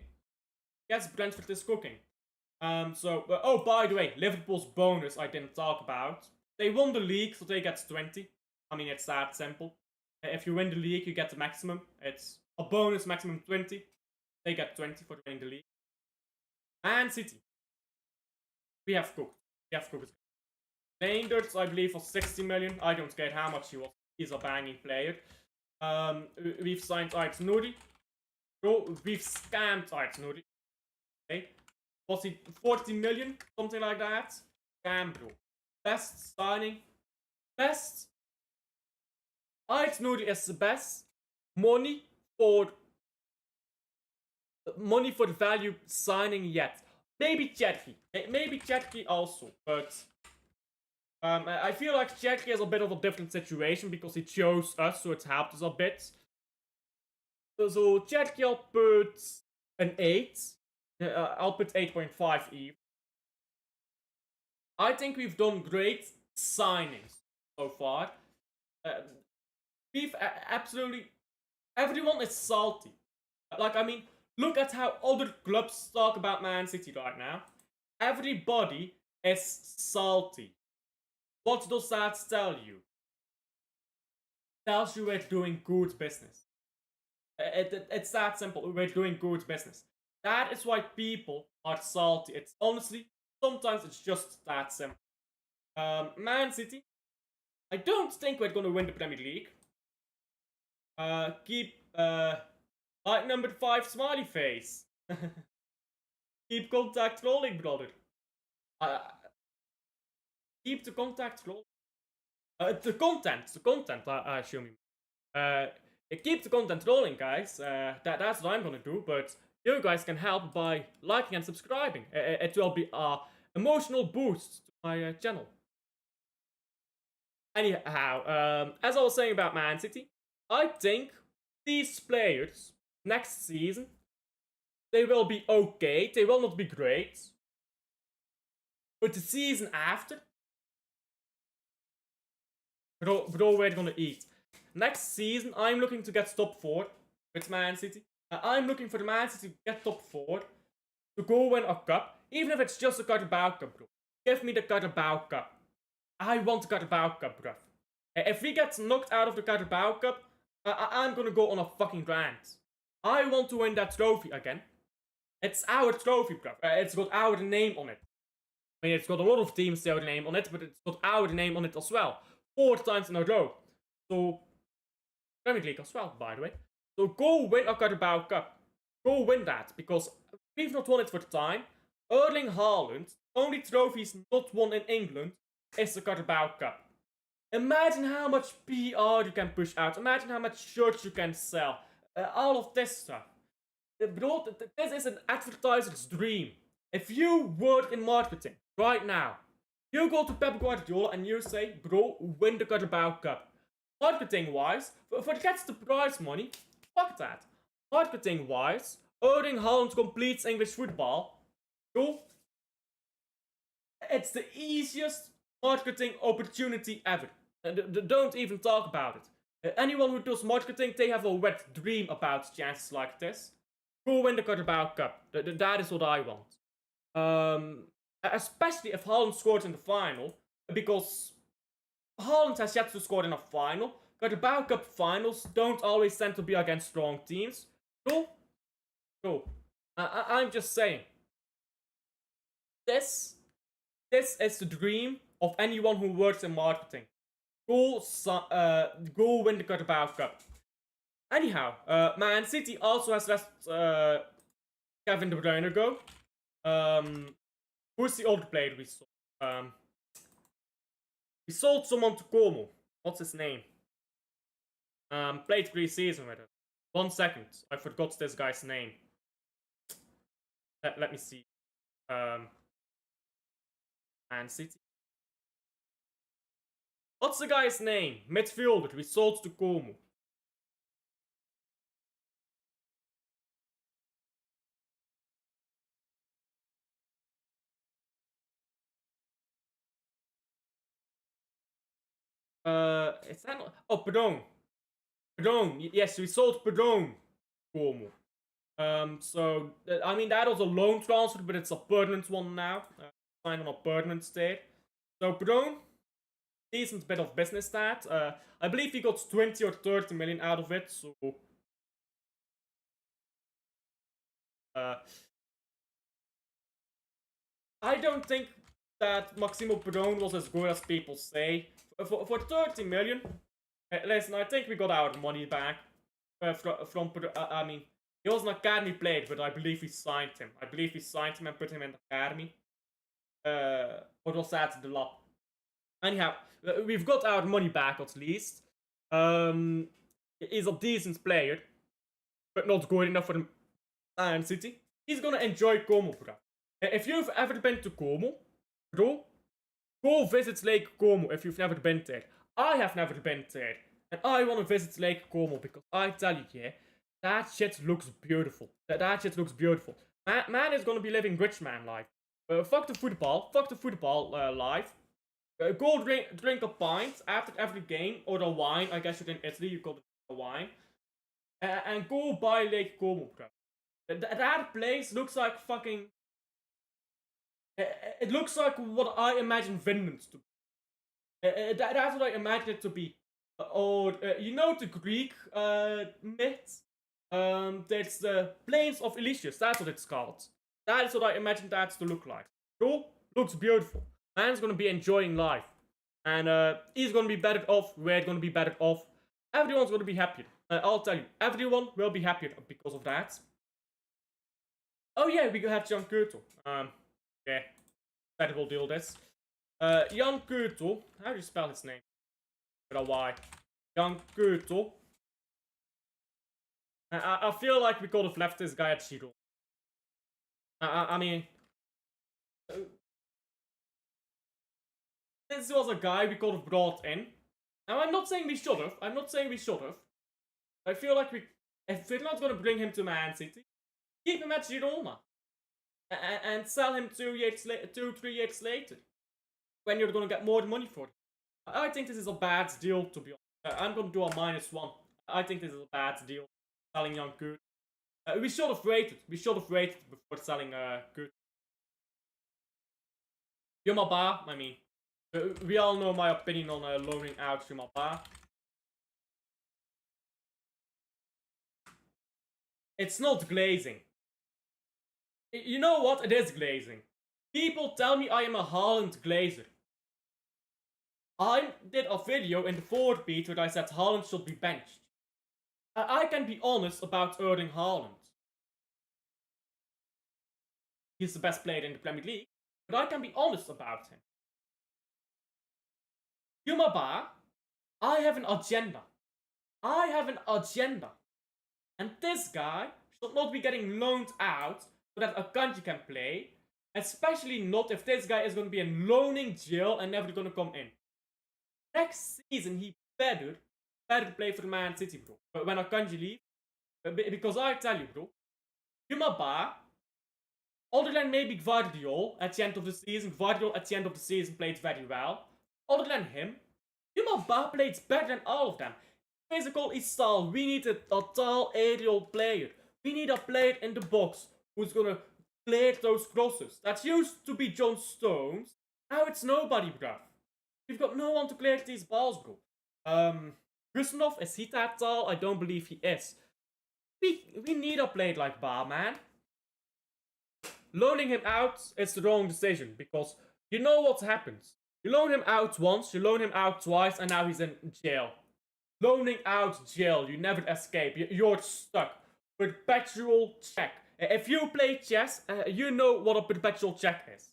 Speaker 1: Oh, by the way, Liverpool's bonus I didn't talk about. They won the league, so they get 20. I mean, it's that simple. If you win the league, you get the maximum. It's a bonus maximum 20. They get 20 for winning the league. Man City. We have cooked. Reinders, I believe, for 60 million. I don't care how much he was. He's a banging player. We've signed Ajax Nouri. Bro, we've scammed Ajax Nouri. Okay. Was he 40 million? Something like that? Scam, bro. Best signing. Best. Ajax Nouri is the best money for money for the value signing yet. Maybe Cherky. Maybe Cherky also, but I feel like Cherky is a bit of a different situation because he chose us, so it's helped us a bit. So Cherky, I'll put an 8. I'll put 8.5 even. I think we've done great signings so far. We've absolutely... Everyone is salty. Like, I mean, look at how other clubs talk about Man City right now. Everybody is salty. What does that tell you? It tells you we're doing good business. It's that simple. We're doing good business. That is why people are salty. It's honestly, sometimes it's just that simple. Man City, I don't think we're gonna win the Premier League. Keep like number 5 smiley face. Keep contact rolling, brother. Keep the contact rolling. The content, I assume you keep the content rolling, guys. That's what I'm gonna do, but you guys can help by liking and subscribing. It will be a emotional boost to my channel. Anyhow, as I was saying about Man City, I think these players next season, they will be okay. They will not be great. But the season after, bro, we're gonna eat. Next season, I'm looking to get top 4 with Man City. I'm looking for the Man City to get top 4, to go win a cup, even if it's just a Carabao Cup, bro. Give me the Carabao Cup. I want the Carabao Cup, bruv. If we get knocked out of the Carabao Cup, I'm gonna go on a fucking rant. I want to win that trophy again. It's our trophy, bruv. It's got our name on it. I mean, it's got a lot of teams' their name on it, but it's got our name on it as well. 4 times in a row. So, Premier League as well, by the way. So go win a Carabao Cup. Go win that, because we've not won it for the time. Erling Haaland, only trophies not won in England is the Carabao Cup. Imagine how much PR you can push out. Imagine how much shirts you can sell. All of this stuff. Bro, this is an advertiser's dream. If you work in marketing right now, you go to Pep Guardiola and you say, bro, win the Carabao Cup. Marketing-wise, forget the prize money. Fuck that. Marketing-wise, Erling Haaland completes English football. Bro, it's the easiest marketing opportunity ever. Don't even talk about it. Anyone who does marketing, they have a wet dream about chances like this. Go win the Carabao Cup. That is what I want. Especially if Haaland scores in the final, because Haaland has yet to score in a final. Carabao Cup finals don't always tend to be against strong teams. Go. I'm just saying. This is the dream of anyone who works in marketing. Go win the Carabao Cup. Anyhow, Man City also has let Kevin De Bruyne go. Who's the other player we sold? We sold someone to Como. What's his name? Played pre-season with it. 1 second. I forgot this guy's name. Let me see. Man City. What's the guy's name? Midfielder. We sold to Como. Is that not... Oh, Pedone. Pedone. Yes, we sold Pedone. Como. So, I mean, that was a loan transfer, but it's a permanent one now. Signed on a permanent stay. So, Pedone, decent bit of business that. I believe he got 20 or 30 million out of it, so... I don't think that Maximo Pedone was as good as people say. For 30 million, listen, I think we got our money back from I mean, he was an academy player, but I believe we signed him. I believe we signed him and put him in the academy. What was that? The lab. Anyhow, we've got our money back at least. He's a decent player, but not good enough for Man City. He's gonna enjoy Como, bro. If you've ever been to Como, bro, go visit Lake Como if you've never been there. I have never been there. And I want to visit Lake Como because I tell you, yeah, that shit looks beautiful. That shit looks beautiful. Man is gonna be living rich man life. Fuck the football life. Go drink a pint after every game, or a wine. I guess you're in Italy, you call it a wine. And go by Lake Como, bro. That place looks like fucking. It looks like what I imagine Finland to be. That's what I imagine it to be. Or you know the Greek myth. There's the Plains of Elysius. That's what it's called. That is what I imagine that to look like. Cool, looks beautiful. Man's gonna be enjoying life, and he's gonna be better off. We're gonna be better off. Everyone's gonna be happier. I'll tell you, everyone will be happier because of that. Oh yeah, we have Jan Kurtel. Yeah, better we'll deal this. Jan Kurtel. How do you spell his name? With a Y. Jan Kurtel. I feel like we could have left this guy at Shiro. I mean, this was a guy we could have brought in. Now, I'm not saying we should have. I feel like if we're not going to bring him to Man City, keep him at Girona. And sell him 3 years later. When you're going to get more money for it. I think this is a bad deal, to be honest. I'm going to do a -1. I think this is a bad deal. Selling young Kurt. We should have waited. Before selling Kurt. Yumaba, I mean. We all know my opinion on loaning out Yumaba. It's not glazing. You know what? It is glazing. People tell me I am a Haaland glazer. I did a video in the 4-beat where I said Haaland should be benched. I can be honest about Erling Haaland. He's the best player in the Premier League, but I can be honest about him. Yumaba, I have an agenda. And this guy should not be getting loaned out so that Akanji can play. Especially not if this guy is going to be in loaning jail and never going to come in. Next season, he better play for Man City, bro. When Akanji leaves. Because I tell you, bro. Yumaba, other than maybe Gvardiol at the end of the season, played very well. Other than him, Yumaba plays better than all of them. Physical is style. We need a tall aerial player. We need a player in the box who's gonna clear those crosses. That used to be John Stones. Now it's nobody, bruv. We've got no one to clear these balls, bro. Rusnov, is he that tall? I don't believe he is. We need a player like Ba, man. Loaning him out is the wrong decision because you know what happens. You loan him out once, you loan him out twice, and now he's in jail. Loaning out jail, you never escape. You're stuck. Perpetual check. If you play chess, you know what a perpetual check is.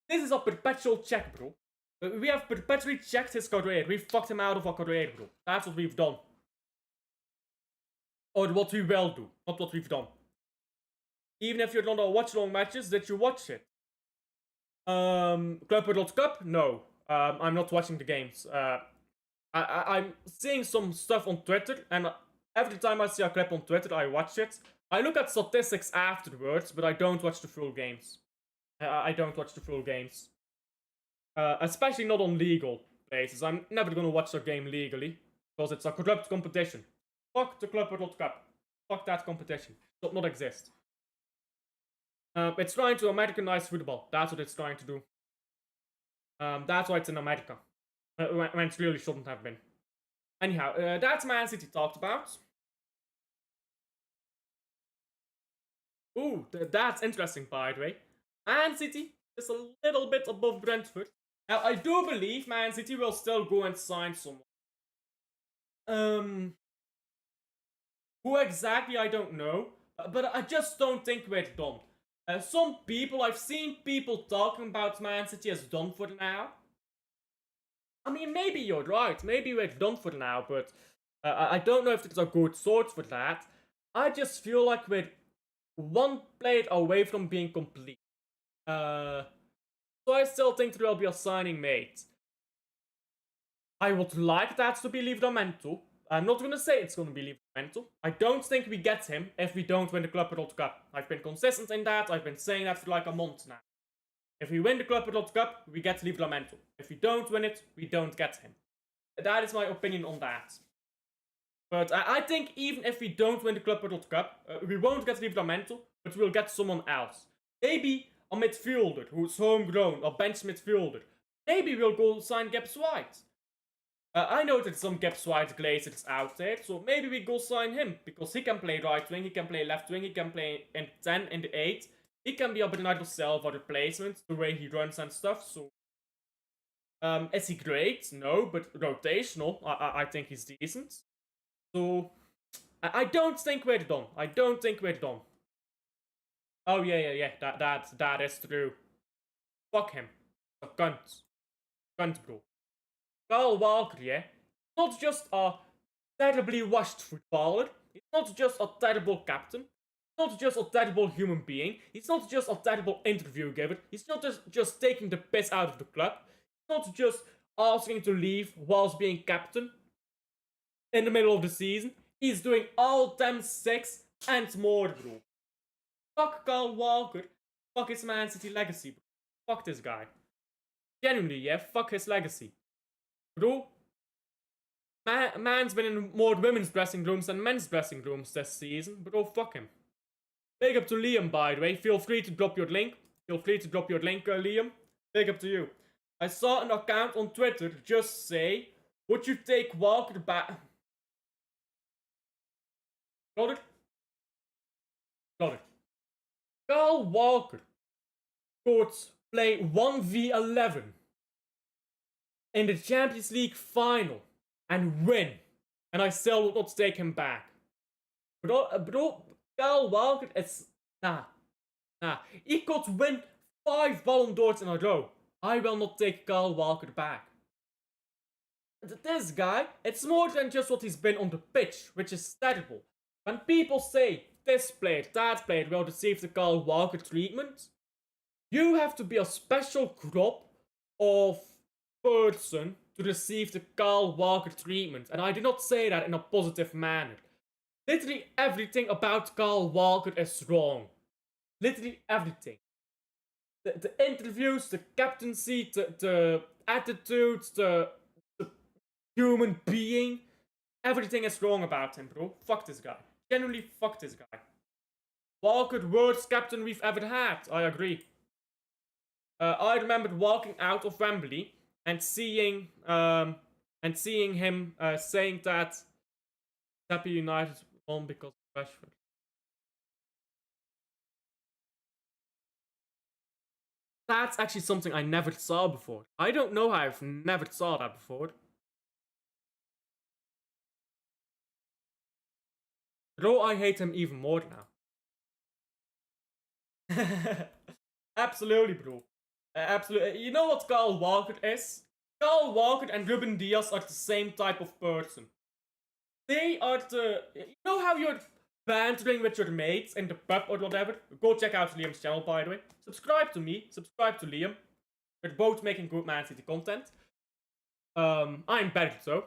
Speaker 1: This is a perpetual check, bro. We have perpetually checked his career. We fucked him out of our career, bro. That's what we've done. Or what we will do, not what we've done. Even if you're not on watch-along matches, did you watch it? Club World Cup? No. I'm not watching the games. I'm seeing some stuff on Twitter, and every time I see a clip on Twitter, I watch it. I look at statistics afterwards, but I don't watch the full games. I don't watch the full games. Especially not on legal places. I'm never gonna watch a game legally, because it's a corrupt competition. Fuck the Club World Cup. Fuck that competition. It does not exist. It's trying to Americanize football. That's what it's trying to do. That's why it's in America. When it really shouldn't have been. Anyhow, that's Man City talked about. Ooh, that's interesting, by the way. Man City is a little bit above Brentford. Now, I do believe Man City will still go and sign someone. Who exactly, I don't know. But I just don't think we're done. I've seen people talking about Man City as done for now. I mean, maybe you're right. Maybe we're done for now, but I don't know if there's a good source for that. I just feel like we're one plate away from being complete. So I still think there will be a signing made. I would like that to be Livramento. I'm not gonna say it's gonna be Livramento. I don't think we get him if we don't win the Club World Cup. I've been consistent in that. I've been saying that for like a month now. If we win the Club World Cup, we get Livramento. If we don't win it, we don't get him. That is my opinion on that. But I think even if we don't win the Club World Cup, we won't get Livramento, but we'll get someone else. Maybe a midfielder who's homegrown, a bench midfielder. Maybe we'll go sign Gibbs White. I know that some Gibbs White Glazers out there, so maybe we go sign him, because he can play right wing, he can play left wing, he can play in 10, in the 8. He can be a Bernardo Silva replacement, the way he runs and stuff, so... is he great? No, but rotational, I think he's decent. So, I don't think we're done. I don't think we're done. Oh, yeah, that is true. Fuck him. A cunt. Cunt, bro. Kyle Walker, yeah? He's not just a terribly washed footballer. He's not just a terrible captain. He's not just a terrible human being. He's not just a terrible interview giver. He's not just taking the piss out of the club. He's not just asking to leave whilst being captain in the middle of the season. He's doing all them 6 and more, bro. Fuck Kyle Walker. Fuck his Man City legacy, bro. Fuck this guy. Genuinely, yeah? Fuck his legacy. Bro, man's been in more women's dressing rooms than men's dressing rooms this season. Bro, fuck him. Big up to Liam, by the way. Feel free to drop your link. Liam. Big up to you. I saw an account on Twitter just say, would you take Walker back? Got it. Kyle Walker could play 1v11 in the Champions League final and win, and I still would not take him back. Bro, Kyle Walker is... Nah. He could win 5 Ballon d'Ors in a row. I will not take Kyle Walker back. This guy, it's more than just what he's been on the pitch, which is terrible. When people say this player, that player will receive the Kyle Walker treatment, you have to be a special crop of person to receive the Kyle Walker treatment. And I do not say that in a positive manner. Literally everything about Kyle Walker is wrong. Literally everything. The interviews, the captaincy, the attitudes, the human being. Everything is wrong about him, bro. Fuck this guy. Genuinely fuck this guy. Walker, worst captain we've ever had. I agree. I remember walking out of Wembley and seeing him saying that Happy United won because of Rashford. That's actually something I never saw before. I don't know how I've never saw that before. Though I hate him even more now. Absolutely, bro. Absolutely. You know what Kyle Walker is? Kyle Walker and Ruben Diaz are the same type of person. They are the... You know how you're bantering with your mates in the pub or whatever? Go check out Liam's channel, by the way. Subscribe to me. Subscribe to Liam. We're both making good Man City content. I'm better, so.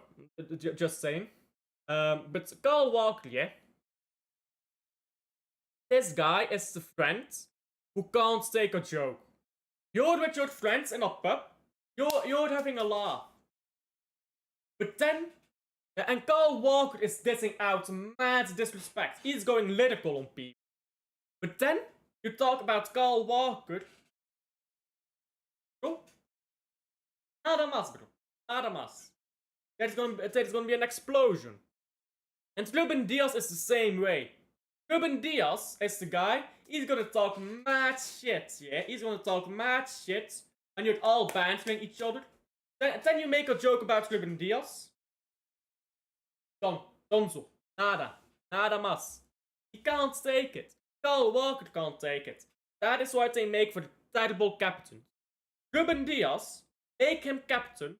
Speaker 1: Just saying. But Kyle Walker, yeah? This guy is the friend who can't take a joke. You're with your friends in a pub. You're having a laugh. But then... And Kyle Walker is dishing out mad disrespect. He's going lyrical on people. But then, you talk about Kyle Walker. Bro. Nada más, bro. Nada más. There's gonna be an explosion. And Ruben Diaz is the same way. Ruben Diaz is the guy, he's gonna talk mad shit, yeah? He's gonna talk mad shit, and you're all bantering each other. Then you make a joke about Ruben Diaz. Donzo. Nada más. He can't take it. Kyle Walker can't take it. That is what they make for the terrible captain. Ruben Diaz, make him captain.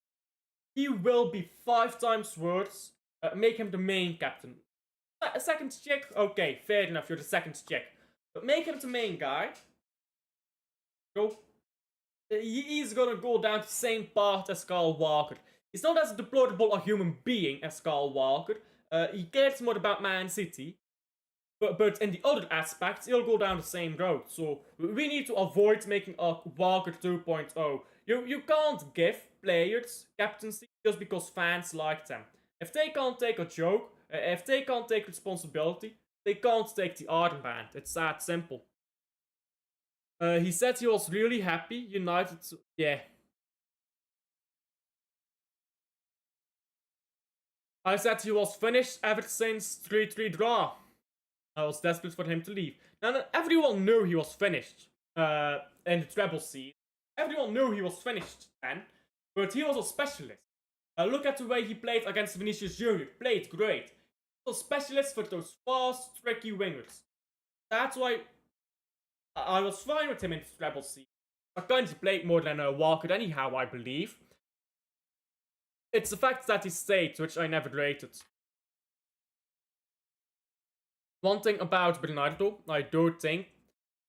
Speaker 1: He will be 5 times worse. Make him the main captain. Second chick? Okay, fair enough, you're the second chick. But make him the main guy. Go. He's gonna go down the same path as Kyle Walker. He's not as deplorable a human being as Kyle Walker. He cares more about Man City. But in the other aspects, he'll go down the same road. So we need to avoid making a Walker 2.0. You can't give players captaincy just because fans like them. If they can't take a joke, if they can't take responsibility, they can't take the armband. It's that simple. He said he was really happy United. Yeah. I said he was finished ever since 3-3 draw. I was desperate for him to leave. Now, everyone knew he was finished in the treble season. Everyone knew he was finished then, but he was a specialist. Look at the way he played against Vinicius Jr. Played great. He was a specialist for those fast, tricky wingers. That's why I was fine with him in the treble season. Akanji played more than Walker anyhow, I believe. It's the fact that he stayed, which I never rated. One thing about Bernardo, I do think,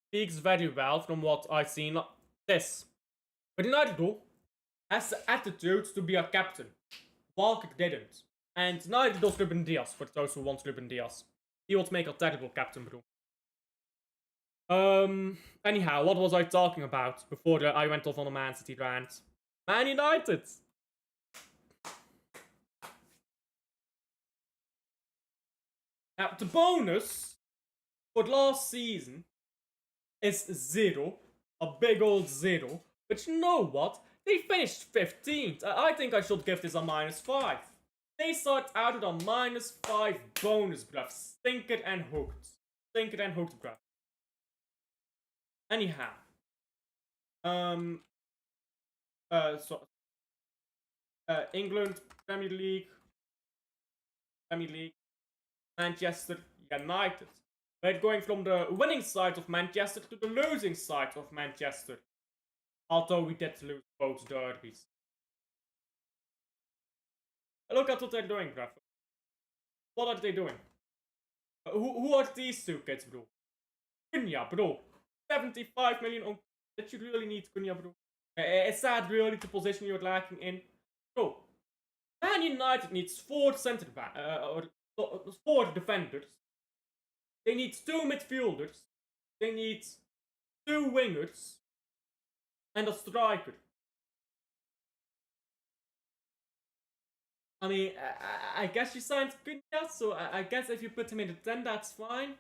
Speaker 1: speaks very well from what I've seen. This. Bernardo has the attitude to be a captain. Walker didn't. And neither does Ruben Dias, for those who want Ruben Dias. He would make a terrible captain, bro. Anyhow, what was I talking about before I went off on a Man City rant? Man United! Now, the bonus for last season is 0. A big old 0. But you know what? They finished 15th. I think I should give this a -5. They start out with a -5 bonus, bruv. Stinker and hooked. Stinker and hooked, bruv. Anyhow. England, Premier League, Manchester United. We're going from the winning side of Manchester to the losing side of Manchester. Although we did lose both derbies. Look at what they're doing, bruv. What are they doing? Who are these two kids, bro? Cunha, bro. 75 million on... Did you really need Cunha, bro? Is that really the position you're lacking in? Bro, Man United needs 4 centre back, or 4 defenders. They need 2 midfielders. They need 2 wingers. And a striker. I mean, I guess you signed Cunha, so I guess if you put him in the 10, that's fine.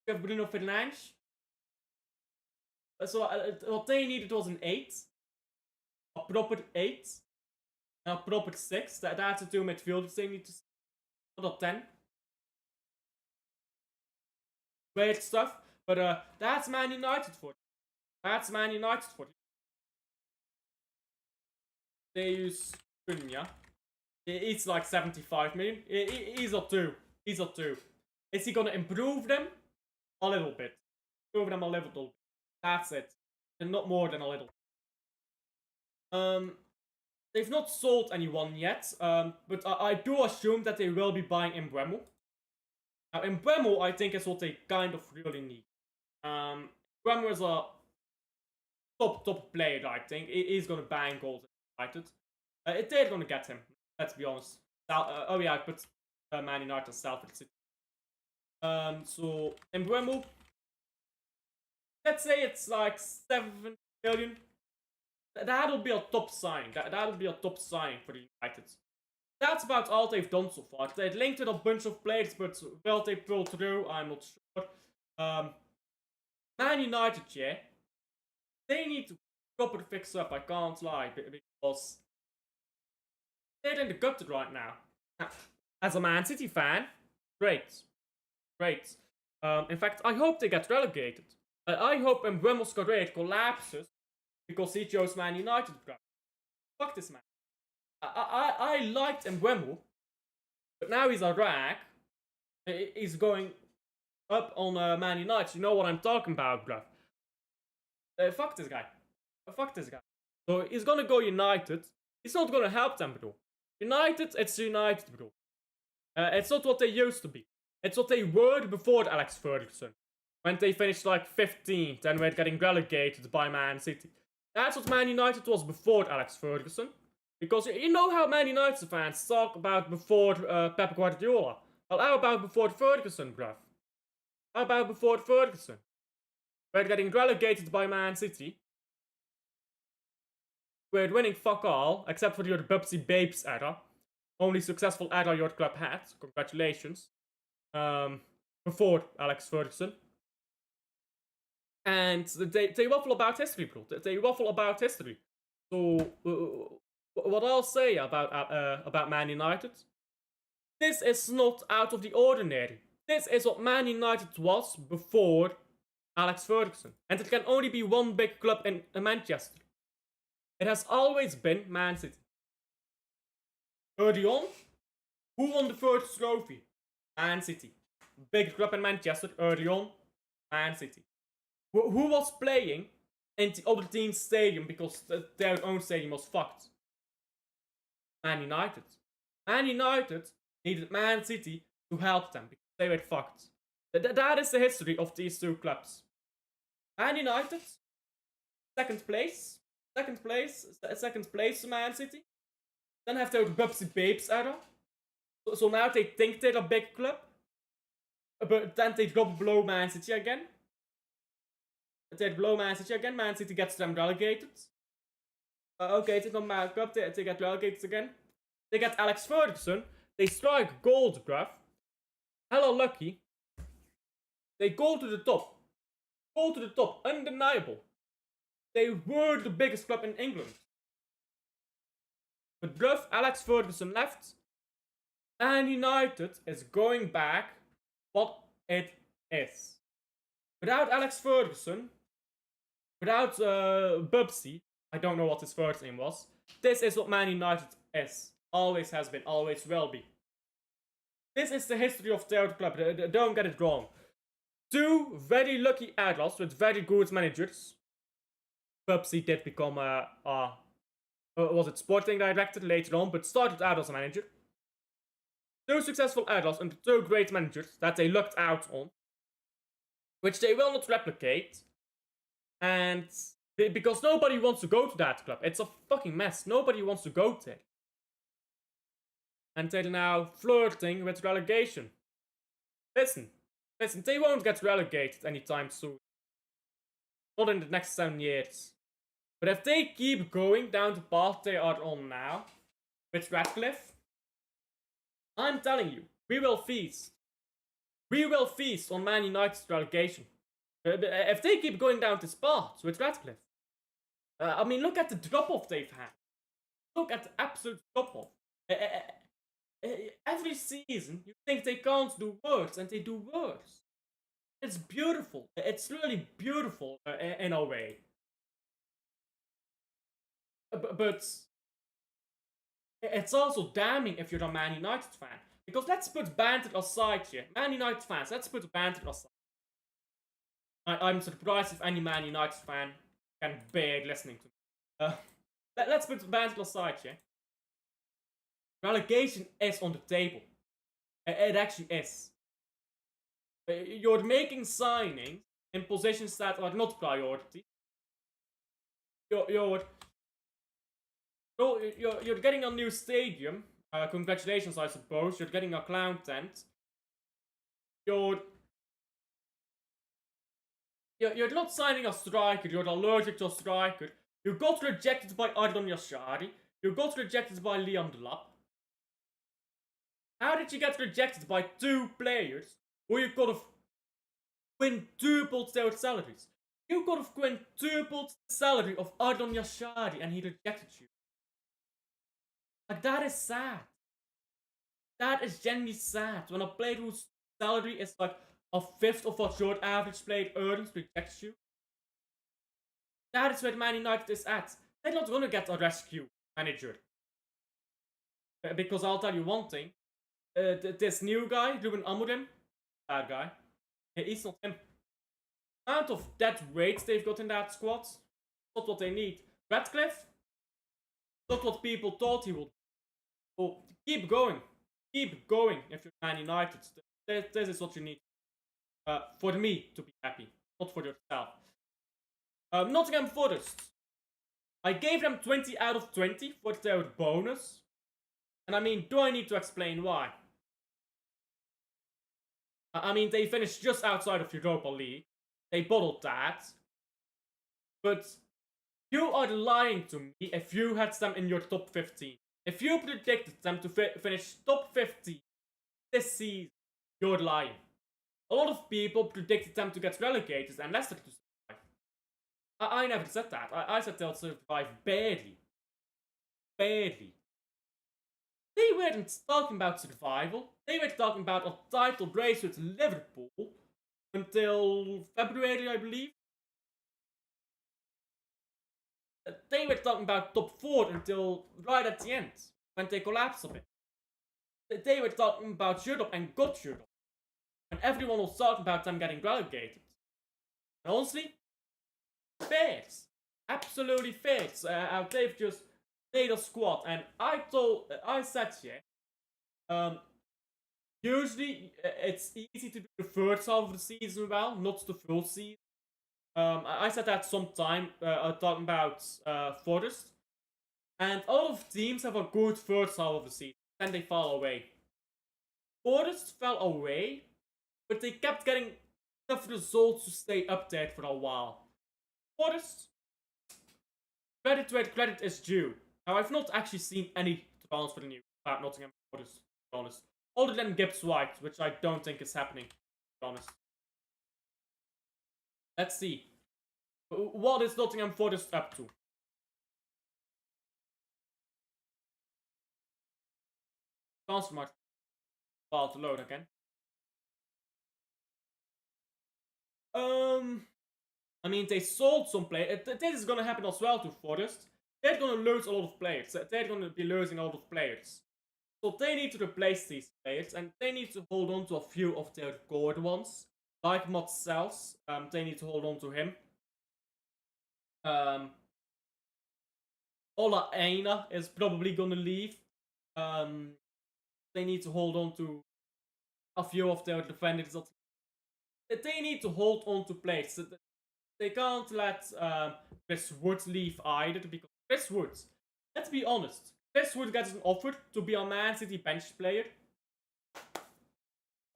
Speaker 1: You have Bruno Fernandes. So what they needed was an 8. A proper 8. And a proper 6. That's the 2 midfielders they need to... Not a 10. Great stuff. But that's Man United for you. That's Man United for you. They use Cunha. It's like 75 million. He's a 2. He's a 2. Is he gonna improve them? A little bit. Improve them a little bit. That's it. And not more than a little. They've not sold anyone yet. But I do assume that they will be buying Mbeumo. Now, Mbeumo, I think, is what they kind of really need. Mbeumo is a top player, I think. He's gonna bang goals at United. They're gonna get him. Let's be honest. Oh yeah, I put Man United Salford City. So Mbeumo, let's say it's like 7 million. That'll be a top signing. That'll be a top signing for the United. That's about all they've done so far. They've linked with a bunch of players, but will they pull through? I'm not sure. Man United, yeah. They need to proper fix up, I can't lie, because they're in the gutter right now. As a Man City fan, great. Great. In fact, I hope they get relegated. I hope Mbeumo's career collapses because he chose Man United. Fuck this man. I liked Mbeumo, but now he's a rag. He's going up on Man United. You know what I'm talking about, bruv. Fuck this guy. Fuck this guy. So he's gonna go United. He's not gonna help them, bro. United, it's United, bro. It's not what they used to be. It's what they were before Alex Ferguson. when they finished like 15th and were getting relegated by Man City. That's what Man United was before Alex Ferguson. Because you know how Man United fans talk about before Pep Guardiola. Well, how about before Ferguson, bruv? How about before Ferguson? We're getting relegated by Man City. We're winning fuck all, except for your Bubsy Babes era. Only successful era your club had. Congratulations. Before Alex Ferguson. And they waffle about history, bro. They waffle about history. So, what I'll say about Man United, this is not out of the ordinary. This is what Man United was before Alex Ferguson. And it can only be one big club in Manchester. It has always been Man City. Early on, who won the first trophy? Man City. Big club in Manchester, early on, Man City. Who was playing in the other team's stadium because their own stadium was fucked? Man United. Man United needed Man City to help them because they were fucked. That is the history of these two clubs. Man United, second place to Man City. Then have their Bubsy Babes era. So now they think they're a big club. But then they drop below Man City again. Man City gets them relegated. Okay, they come back up, they get relegated again. They get Alex Ferguson. They strike gold, bruv. Hella lucky. They go to the top. Undeniable. They were the biggest club in England. But bruv, Alex Ferguson left. And United is going back what it is. Without Alex Ferguson, without Bubsy, I don't know what his first name was, this is what Man United is. Always has been, always will be. This is the history of their club, don't get it wrong. Two very lucky eras with very good managers. Bubsy did become was it sporting director later on, but started out as a manager. Two successful eras under two great managers that they lucked out on. Which they will not replicate. And because nobody wants to go to that club. It's a fucking mess. Nobody wants to go there. And they're now flirting with relegation. Listen, they won't get relegated anytime soon. Not in the next 7 years. But if they keep going down the path they are on now, with Ratcliffe, I'm telling you, we will feast. We will feast on Man United's relegation. If they keep going down this path with Ratcliffe. I mean, look at the drop-off they've had. Look at the absolute drop-off. Every season, you think they can't do worse, and they do worse. It's beautiful. It's really beautiful in a way. But it's also damning if you're a Man United fan. Because let's put banter aside here. Man United fans, let's put banter aside. I'm surprised if any Man United fan can bear listening to me. Let's put banter aside here. Relegation is on the table. It actually is. You're making signings in positions that are not priority. You're getting a new stadium. Congratulations, I suppose. You're getting a clown tent. You're not signing a striker. You're allergic to a striker. You got rejected by Ardon Yashari. You got rejected by Liam Delap. How did you get rejected by two players who you could have quintupled their salaries? You could have quintupled the salary of Ardon Yashari and he rejected you. Like, that is sad. That is genuinely sad. When a player whose salary is like a fifth of what your average player earns rejects you. That is where Man United is at. They're not gonna get a rescue manager. Because I'll tell you one thing. This new guy, Ruben Amorim, bad guy. He's not him. The amount of dead weight they've got in that squad, not what they need. Ratcliffe, not what people thought he would. So keep going. Keep going if you're Man United. This is what you need. for me to be happy, not for yourself. Nottingham Forest. I gave them 20 out of 20 for their bonus. And I mean, do I need to explain why? I mean, they finished just outside of Europa League. They bottled that. But you are lying to me if you had them in your top 15. If you predicted them to finish top 15 this season, you're lying. A lot of people predicted them to get relegated and Leicester to survive. I never said that. I said they'll survive barely. Barely. They weren't talking about survival. They were talking about a title race with Liverpool until February, I believe. They were talking about top 4 until right at the end, when they collapsed a bit. They were talking about Europe and got Europe. And everyone was talking about them getting relegated. And honestly, fairs. Absolutely fairs. They've just made a squad. And I said, usually it's easy to do the first half of the season well, not the full season. I said that sometime, talking about Forest. And a lot of teams have a good first half of the season, then they fall away. Forest fell away, but they kept getting enough results to stay up there for a while. Forest, credit where credit is due. Now, I've not actually seen any transfer news about Nottingham Forest, to be honest. Other than Gibbs White, which I don't think is happening, to be honest. Let's see. What is Nottingham Forest up to? Transfer market. About to load again. I mean, they sold some players. This is gonna happen as well to Forest. They're gonna lose a lot of players. They're gonna be losing a lot of players. So they need to replace these players, and they need to hold on to a few of their core ones. Like Mats Sels, they need to hold on to him. Ola Aina is probably gonna leave. They need to hold on to a few of their defenders. They need to hold on to players. They can't let Chris Wood leave either, because Chris Wood, let's be honest, Chris Wood gets an offer to be a Man City bench player.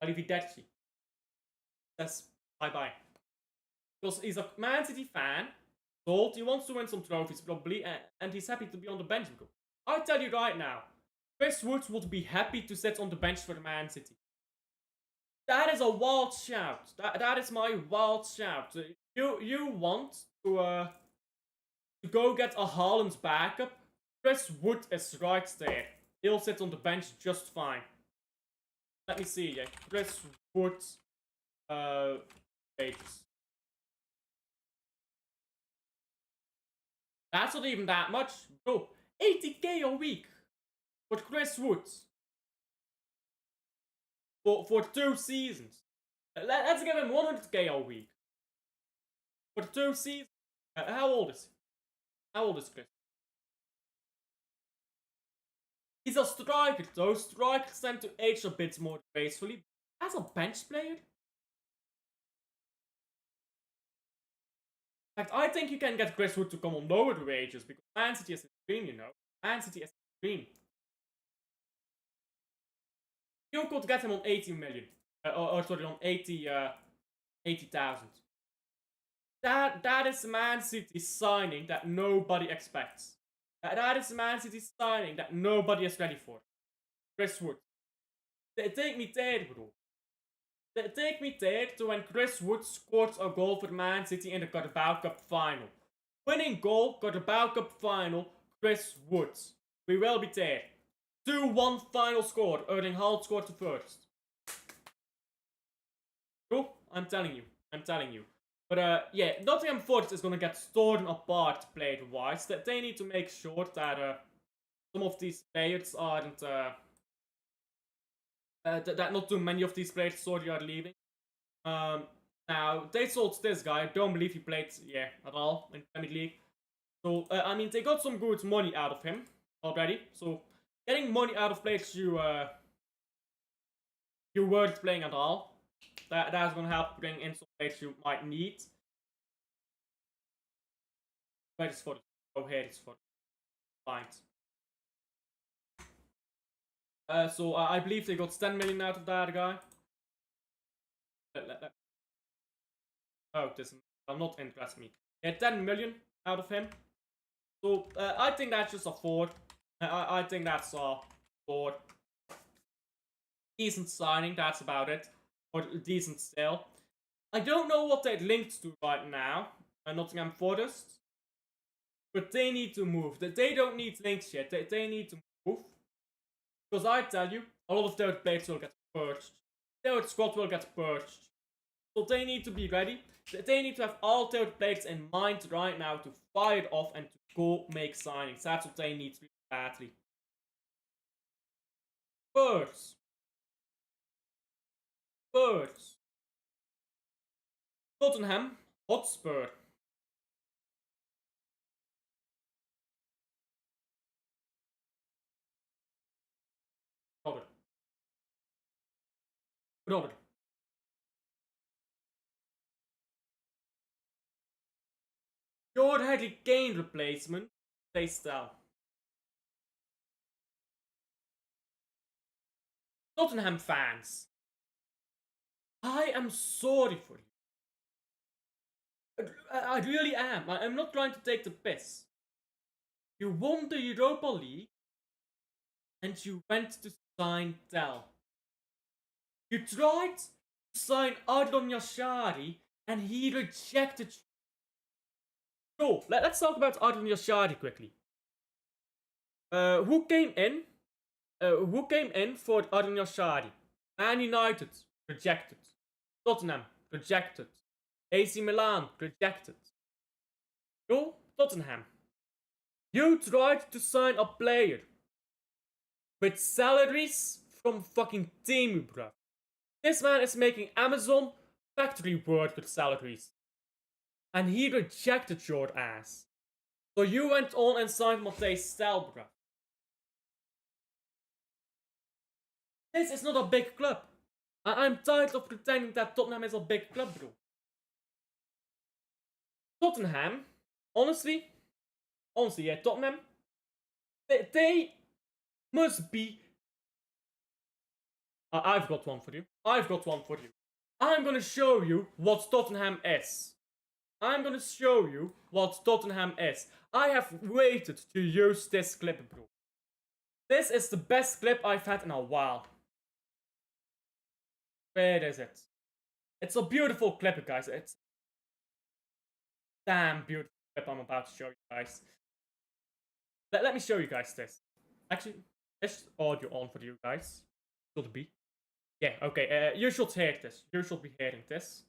Speaker 1: Arrivederci. Says bye-bye. Because he's a Man City fan, told he wants to win some trophies probably, and he's happy to be on the bench. I tell you right now, Chris Wood would be happy to sit on the bench for Man City. That is a wild shout. That is my wild shout. You want to go get a Haaland backup? Chris Wood is right there. He'll sit on the bench just fine. Let me see, yeah. Chris Wood pages. That's not even that much. Bro, 80k a week for Chris Wood. For 2 seasons. Let's give him 100k a week. For 2 seasons. How old is he? How old is Chris? He's a striker though. Strikers tend to age a bit more gracefully. As a bench player? In fact, I think you can get Chris Wood to come on lower wages, because Man City is a dream, you know. Man City is a dream. You could get him on 80 million. Sorry, on 80,000. That is Man City signing that nobody expects. That is Man City signing that nobody is ready for. Chris Wood. Take me there, bro. Take me there to when Chris Wood scored a goal for Man City in the Carabao Cup final. Winning goal, Carabao Cup final, Chris Wood. We will be there. 2-1 final score. Erling Haaland scored the first. Bro, I'm telling you. I'm telling you. But yeah, Nottingham Forest is gonna get torn apart player-wise. They need to make sure that some of these players aren't that not too many of these players, sorry, are leaving. Now they sold this guy. I don't believe he played at all in Premier League. So I mean, they got some good money out of him already. So getting money out of players you weren't playing at all, That's gonna help bring in some players you might need. Where is for the oh here it's for fines. So I believe they got 10 million out of that guy. Oh, this will not interest me. Yeah, 10 million out of him. So I think that's just a Ford. I think that's a Ford. Decent signing, that's about it. Or decent sale. I don't know what they're linked to right now. Nottingham Forest. But they need to move. They don't need links yet. They need to move. Because I tell you, a lot of their players will get purged. Their squad will get purged. So they need to be ready. They need to have all their players in mind right now to fire off and to go make signings. That's what they need to do badly. Spurs. Tottenham Hotspur. Brother. Your Harry Kane replacement. Play style. Tottenham fans. I am sorry for you. I really am. I'm not trying to take the piss. You won the Europa League and you went to sign Tel. You tried to sign Adon Yashari and he rejected you. So, let's talk about Adon Yashari quickly. Who came in? Who came in for Adon Yashari? Man United, rejected. Tottenham, rejected. AC Milan, rejected. No, Tottenham. You tried to sign a player with salaries from fucking Temu, bro. This man is making Amazon factory worker salaries. And he rejected your ass. So you went on and signed Matthijs Stel, bro. This is not a big club. I'm tired of pretending that Tottenham is a big club, bro. Tottenham, honestly, yeah, Tottenham, they must be. I've got one for you. I'm gonna show you what Tottenham is. I have waited to use this clip, bro. This is the best clip I've had in a while. Where is it? It's a beautiful clip, guys. It's damn beautiful clip I'm about to show you guys. Let me show you guys this. Actually, this audio on for you guys. Should be. Yeah, okay. You should hear this. You should be hearing this.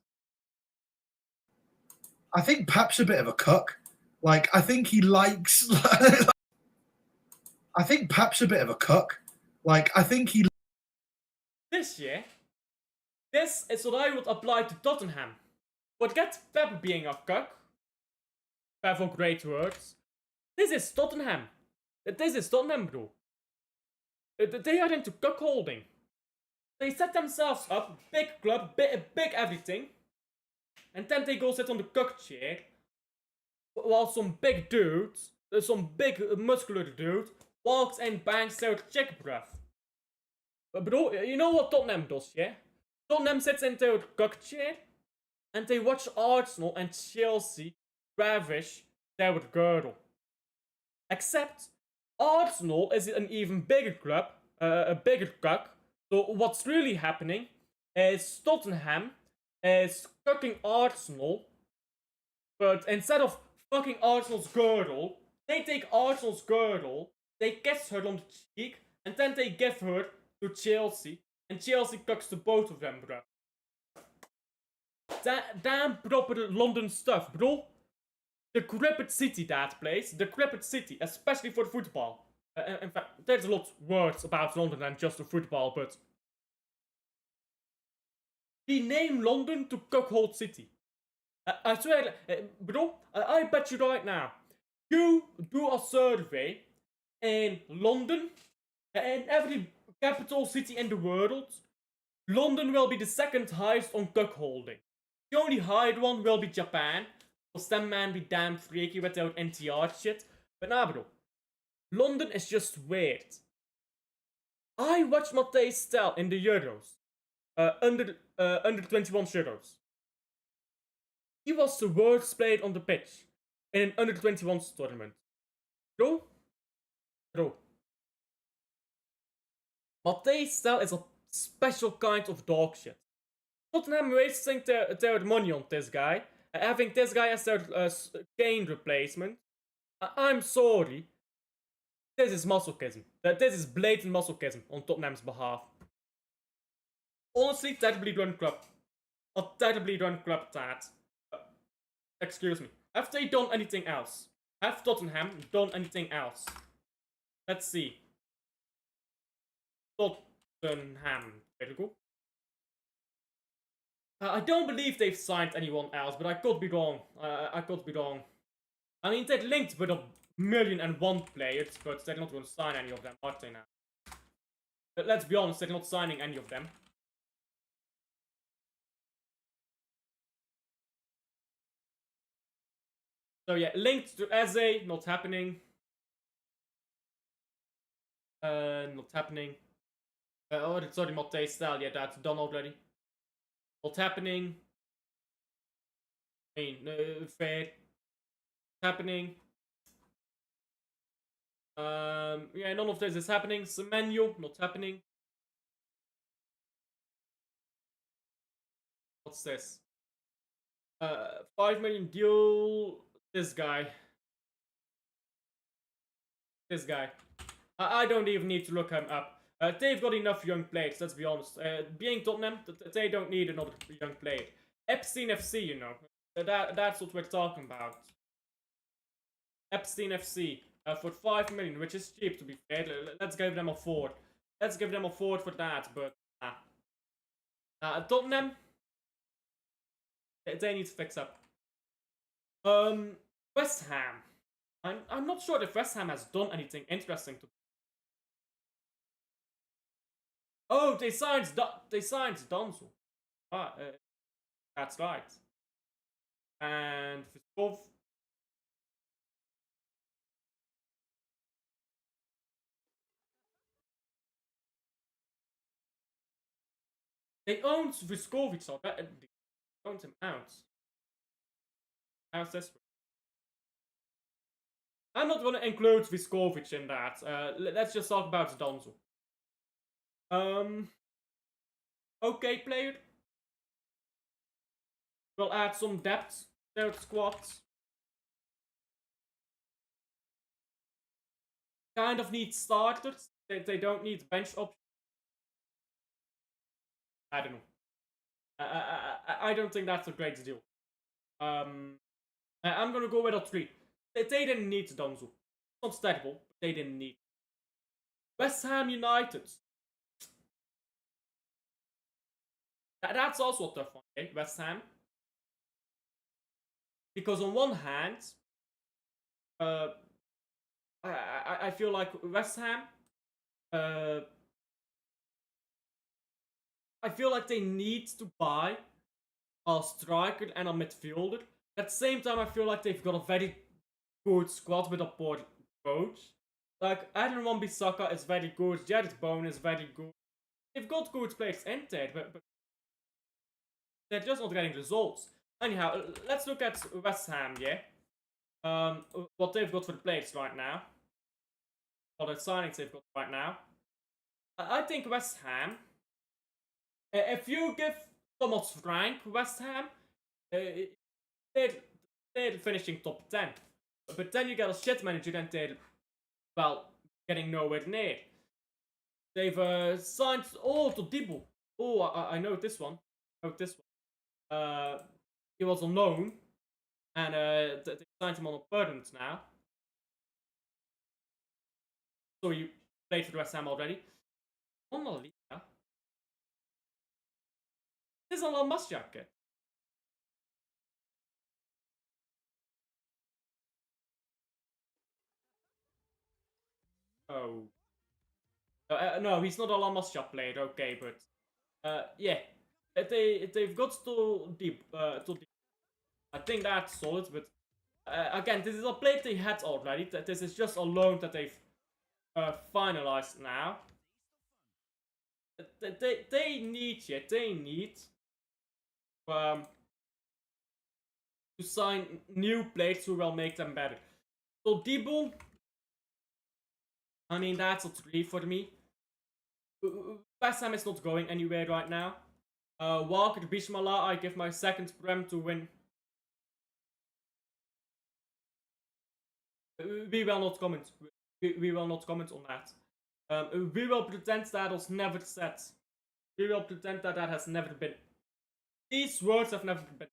Speaker 2: I think Pep's a bit of a cuck. Like, I think he likes. I think Pep's a bit of a cuck. Like, I think he.
Speaker 1: This year, this is what I would apply to Tottenham. Forget Pep being a cuck. Pep for great words. This is Tottenham. This is Tottenham, bro. They are into cuckolding. They set themselves up, big club, big everything. And then they go sit on the cuck chair. While some big dude, some big muscular dude, walks and bangs their chick, bruv. But bro, you know what Tottenham does, yeah? Tottenham sits in their cuck chair. And they watch Arsenal and Chelsea ravish their girdle. Except, Arsenal is an even bigger club, a bigger cuck. So what's really happening is Tottenham is cucking Arsenal, but instead of fucking Arsenal's girdle, they take Arsenal's girdle, they kiss her on the cheek, and then they give her to Chelsea, and Chelsea cucks to both of them, bro. Damn proper London stuff, bro. The decrepit city, that place. The decrepit city, especially for football. In fact, there's a lot of words about London than just the football, but we name London to cuckold city. I swear, bro, I bet you right now, you do a survey in London, and every capital city in the world, London will be the second highest on cuck holding. The only high one will be Japan. Because them man be damn freaky without NTR shit. But nah bro. London is just weird. I watched Matthijs Stel in the Euros. Under 21 Euros. He was the worst player on the pitch in an under 21s tournament. Bro. Matthijs Stel is a special kind of dog shit. Tottenham wasting their money on this guy, having this guy as their Kane replacement. I'm sorry. This is masochism. This is blatant masochism on Tottenham's behalf. Honestly, terribly run club. A terribly run club that. Excuse me. Have they done anything else? Have Tottenham done anything else? Let's see. Tottenham. There we go. I don't believe they've signed anyone else, but I could be wrong. I could be wrong. I mean, they're linked with 1,000,001 players, but they're not going to sign any of them, are they now? But let's be honest, they're not signing any of them. So yeah, linked to Eze, not happening. Not happening. Oh, sorry, Matthijs Stel, yeah, that's done already. Not happening. I mean, fair. Happening. Yeah, none of this is happening. Semenyo, not happening. What's this? 5 million deal. This guy. This guy. I don't even need to look him up. They've got enough young players, let's be honest. Being Tottenham, they don't need another young player. Epstein FC, you know. That's what we're talking about. Epstein FC. For 5 million, which is cheap to be fair. Let's give them a forward. Let's give them a forward for that, but Tottenham, they need to fix up. West Ham. I'm not sure if West Ham has done anything interesting to. Oh, they signed Donzo. That's right. And Fiskov. They owned Vuskovic, so they owned him out. How's this? I'm not gonna include Vuskovic in that. Let's just talk about Donzo. Okay, player. We'll add some depth to the squad. Kind of need starters. They don't need bench options. I don't know. I don't think that's a great deal. I'm gonna go with a 3. They didn't need Donzo. It's not terrible, but they didn't need. West Ham United. That's also a tough one, okay? West Ham. Because on one hand, I feel like West Ham, I feel like they need to buy a striker and a midfielder. At the same time, I feel like they've got a very good squad with a poor coach. Like, Adrian Wan-Bissaka is very good, Jared Bowen is very good. They've got good players in there, but they're just not getting results. Anyhow, let's look at West Ham, yeah? What they've got for the players right now. What the signings they've got right now. I think West Ham, if you give Thomas Frank West Ham, they're finishing top 10. But then you get a shit manager and they're, well, getting nowhere near. They've signed, Todibo. Oh, I know this one. He was on loan, and they signed him on a permanent now. So he played for the West Ham already. On La Liga. This is a La Masjak. Oh. No, he's not a La Masjak player, okay, but Yeah, they've got to deep to deep. I think that's solid, but again, this is a plate they had already. This is just a loan that they've finalized now. They need um to sign new players who will make them better. So Debo, I mean that's a 3 for me. West Ham is not going anywhere right now. Walker Bismillah, I give my second prem to win. We will not comment. We will not comment on that. We will pretend that was never said. We will pretend that that has never been. These words have never been.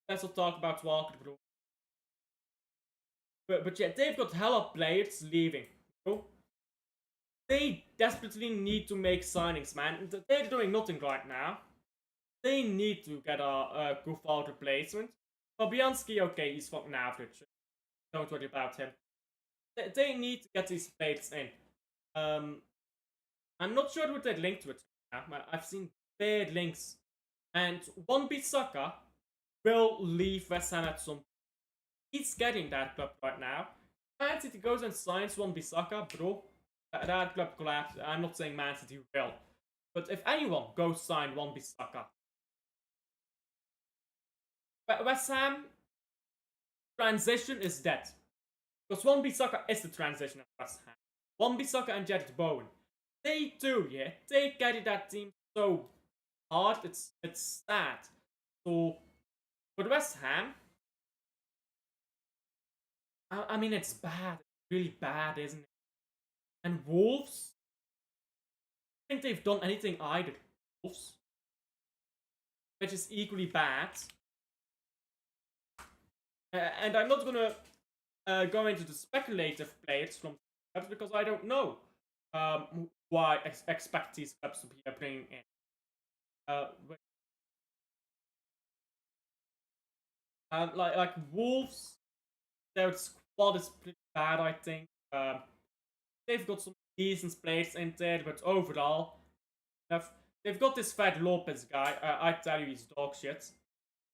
Speaker 1: Let's not talk about Walker, bro. But yeah, they've got hella players leaving, bro. They desperately need to make signings, man. They're doing nothing right now. They need to get a Goofball replacement. Fabianski, okay, he's fucking average. Don't worry about him. They need to get these players in. I'm not sure who they're linked with now. I've seen bad links. And Wan-Bissaka will leave West Ham at some point. He's getting that club right now. Man City goes and signs Wan-Bissaka, bro. That club collapses. I'm not saying Man City will. But if anyone goes sign Wan-Bissaka, West Ham transition is dead. Because Wan-Bissaka is the transition at West Ham. Wan-Bissaka and Jarrod Bowen. They do, yeah. They carry that team so hard, it's sad. So, for West Ham, I mean, it's bad. It's really bad, isn't it? And Wolves, I think they've done anything either. Wolves, which is equally bad. And I'm not gonna go into the speculative players from clubs because I don't know why I expect these clubs to be bringing in. Like Wolves, their squad is pretty bad, I think. They've got some decent players in there, but overall, they've got this Fed Lopez guy. I tell you, he's dog shit.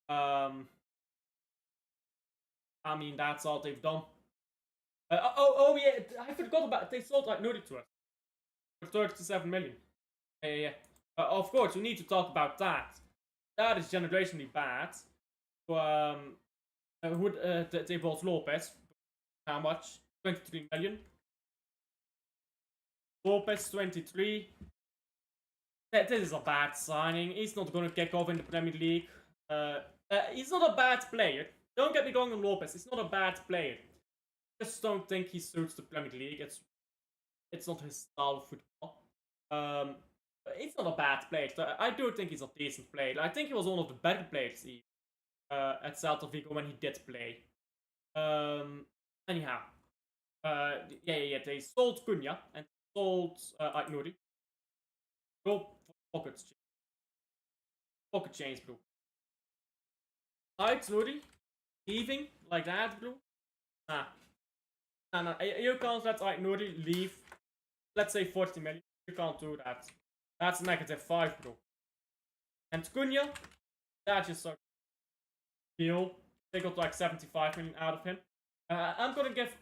Speaker 1: I mean, that's all they've done. Oh yeah, I forgot about it. They sold like Nuri to us for 37 million. Yeah. Of course, we need to talk about that. That is generationally bad. So, they bought Lopez. How much? 23 million. Lopez 23. This is a bad signing. He's not going to kick off in the Premier League. He's not a bad player. Don't get me wrong on Lopez. He's not a bad player. Just don't think he suits the Premier League. It's not his style of football. He's not a bad player. I do think he's a decent player. I think he was one of the better players at Celta Vigo when he did play. Anyhow. Yeah. They sold Cunha and sold Aït-Nouri. Go pocket change. Pocket change, bro. Aït-Nouri leaving like that, bro? Nah. You can't let Aït-Nouri leave. Let's say 40 million. You can't do that. That's -5, bro. And Cunha, that just sucks. Deal. They got like 75 million out of him. I'm gonna give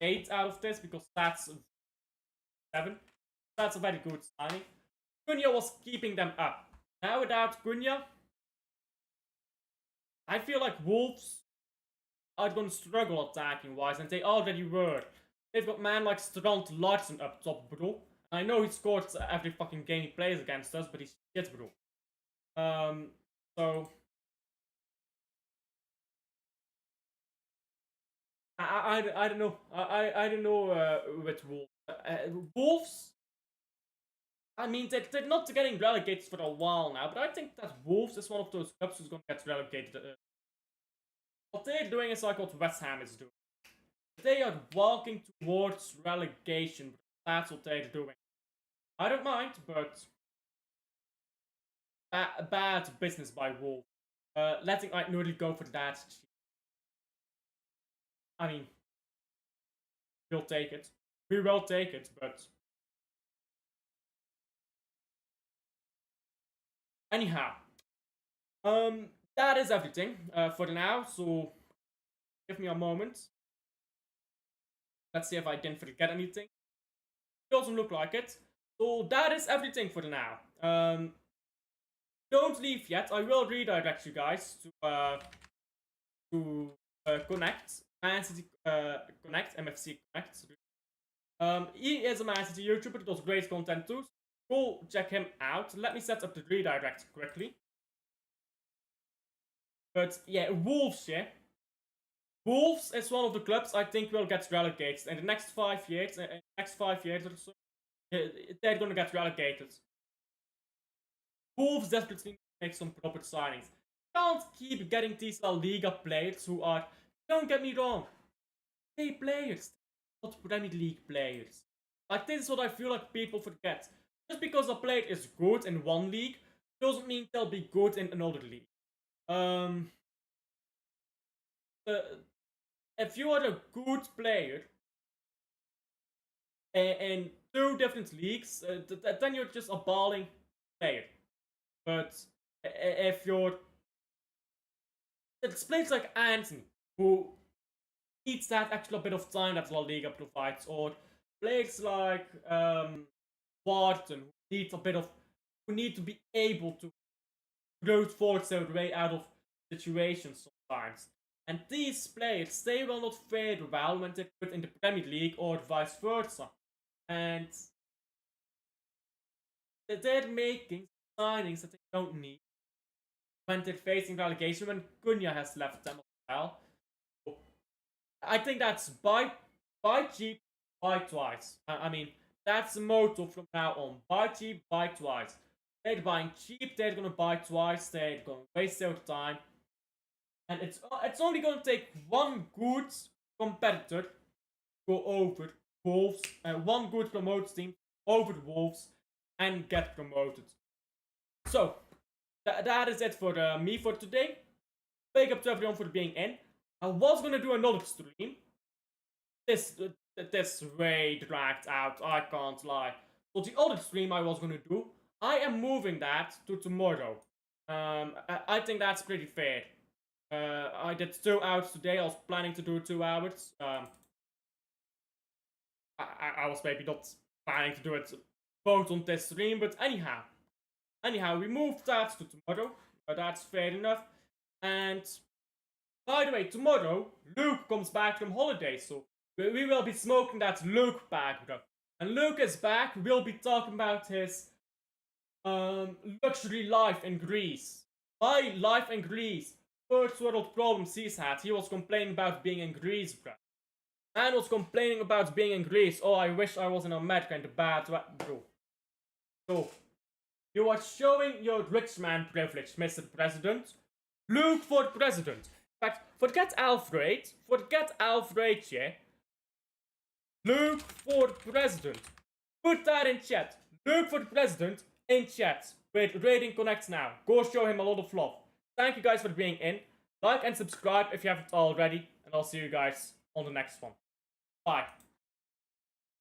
Speaker 1: 8 out of this because that's 7. That's a very good signing. Cunha was keeping them up. Now without Cunha, I feel like Wolves are going to struggle attacking wise, and they already were. They've got man like Strand Larsen up top, bro. I know he scores every fucking game he plays against us, but he's shit, bro. So I don't know. I don't know with Wolves. Wolves. I mean, they're not getting relegated for a while now, but I think that Wolves is one of those clubs who's going to get relegated. What they're doing is like what West Ham is doing. They are walking towards relegation. That's what they're doing. I don't mind, but bad business by Wolves. Letting Aït-Nouri go for that. I mean, we'll take it. We will take it, but Anyhow, that is everything for now. So give me a moment. Let's see if I didn't forget anything. It doesn't look like it. So that is everything for now. Don't leave yet. I will redirect you guys to Connect, Man City Connect, MFC Connect. He is a Man City YouTuber. Does great content too. Go check him out. Let me set up the redirect quickly. But yeah, Wolves, yeah. Wolves is one of the clubs I think will get relegated in the next 5 years. Next 5 years or so, they're gonna get relegated. Wolves desperately need to make some proper signings. Can't keep getting these La Liga players who are, don't get me wrong, they players, not Premier League players. Like, this is what I feel like people forget. Just because a player is good in one league doesn't mean they'll be good in another league. If you are a good player in 2 different leagues, then you're just a balling player. But if you're, it's players like Anthony who needs that extra bit of time that La Liga provides, or players like Wharton who need to be able to brute force their way out of situations sometimes. And these players, they will not fare well when they put in the Premier League or vice versa. And they're making signings that they don't need when they're facing relegation, when Cunha has left them as well. I think that's buy cheap, buy twice. I mean, that's the motto from now on. Buy cheap, buy twice. They're buying cheap, they're gonna buy twice, they're gonna waste their time. And it's only gonna take one good competitor to go over Wolves, one good promoted team over the Wolves and get promoted. So, that is it for me for today. Big up to everyone for being in. I was gonna do another stream. This way dragged out, I can't lie. So the other stream I was gonna do, I am moving that to tomorrow. I think that's pretty fair. I did 2 hours today. I was planning to do 2 hours. I was maybe not planning to do it both on this stream, but anyhow, we moved that to tomorrow. That's fair enough. And by the way, tomorrow Luke comes back from holiday, so we will be smoking that Luke back, bro. And Luke is back. We'll be talking about his luxury life in Greece. My life in Greece. First world problems he's had. He was complaining about being in Greece, bro. Man was complaining about being in Greece. Oh, I wish I was in America in the bad way, bro. So, you are showing your rich man privilege, Mr. President. Luke for president. In fact, forget Alfred. Yeah. Luke for president. Put that in chat. Luke for president in chat. With Raiding Connect now. Go show him a lot of love. Thank you guys for being in. Like and subscribe if you haven't already. And I'll see you guys on the next one. Bye.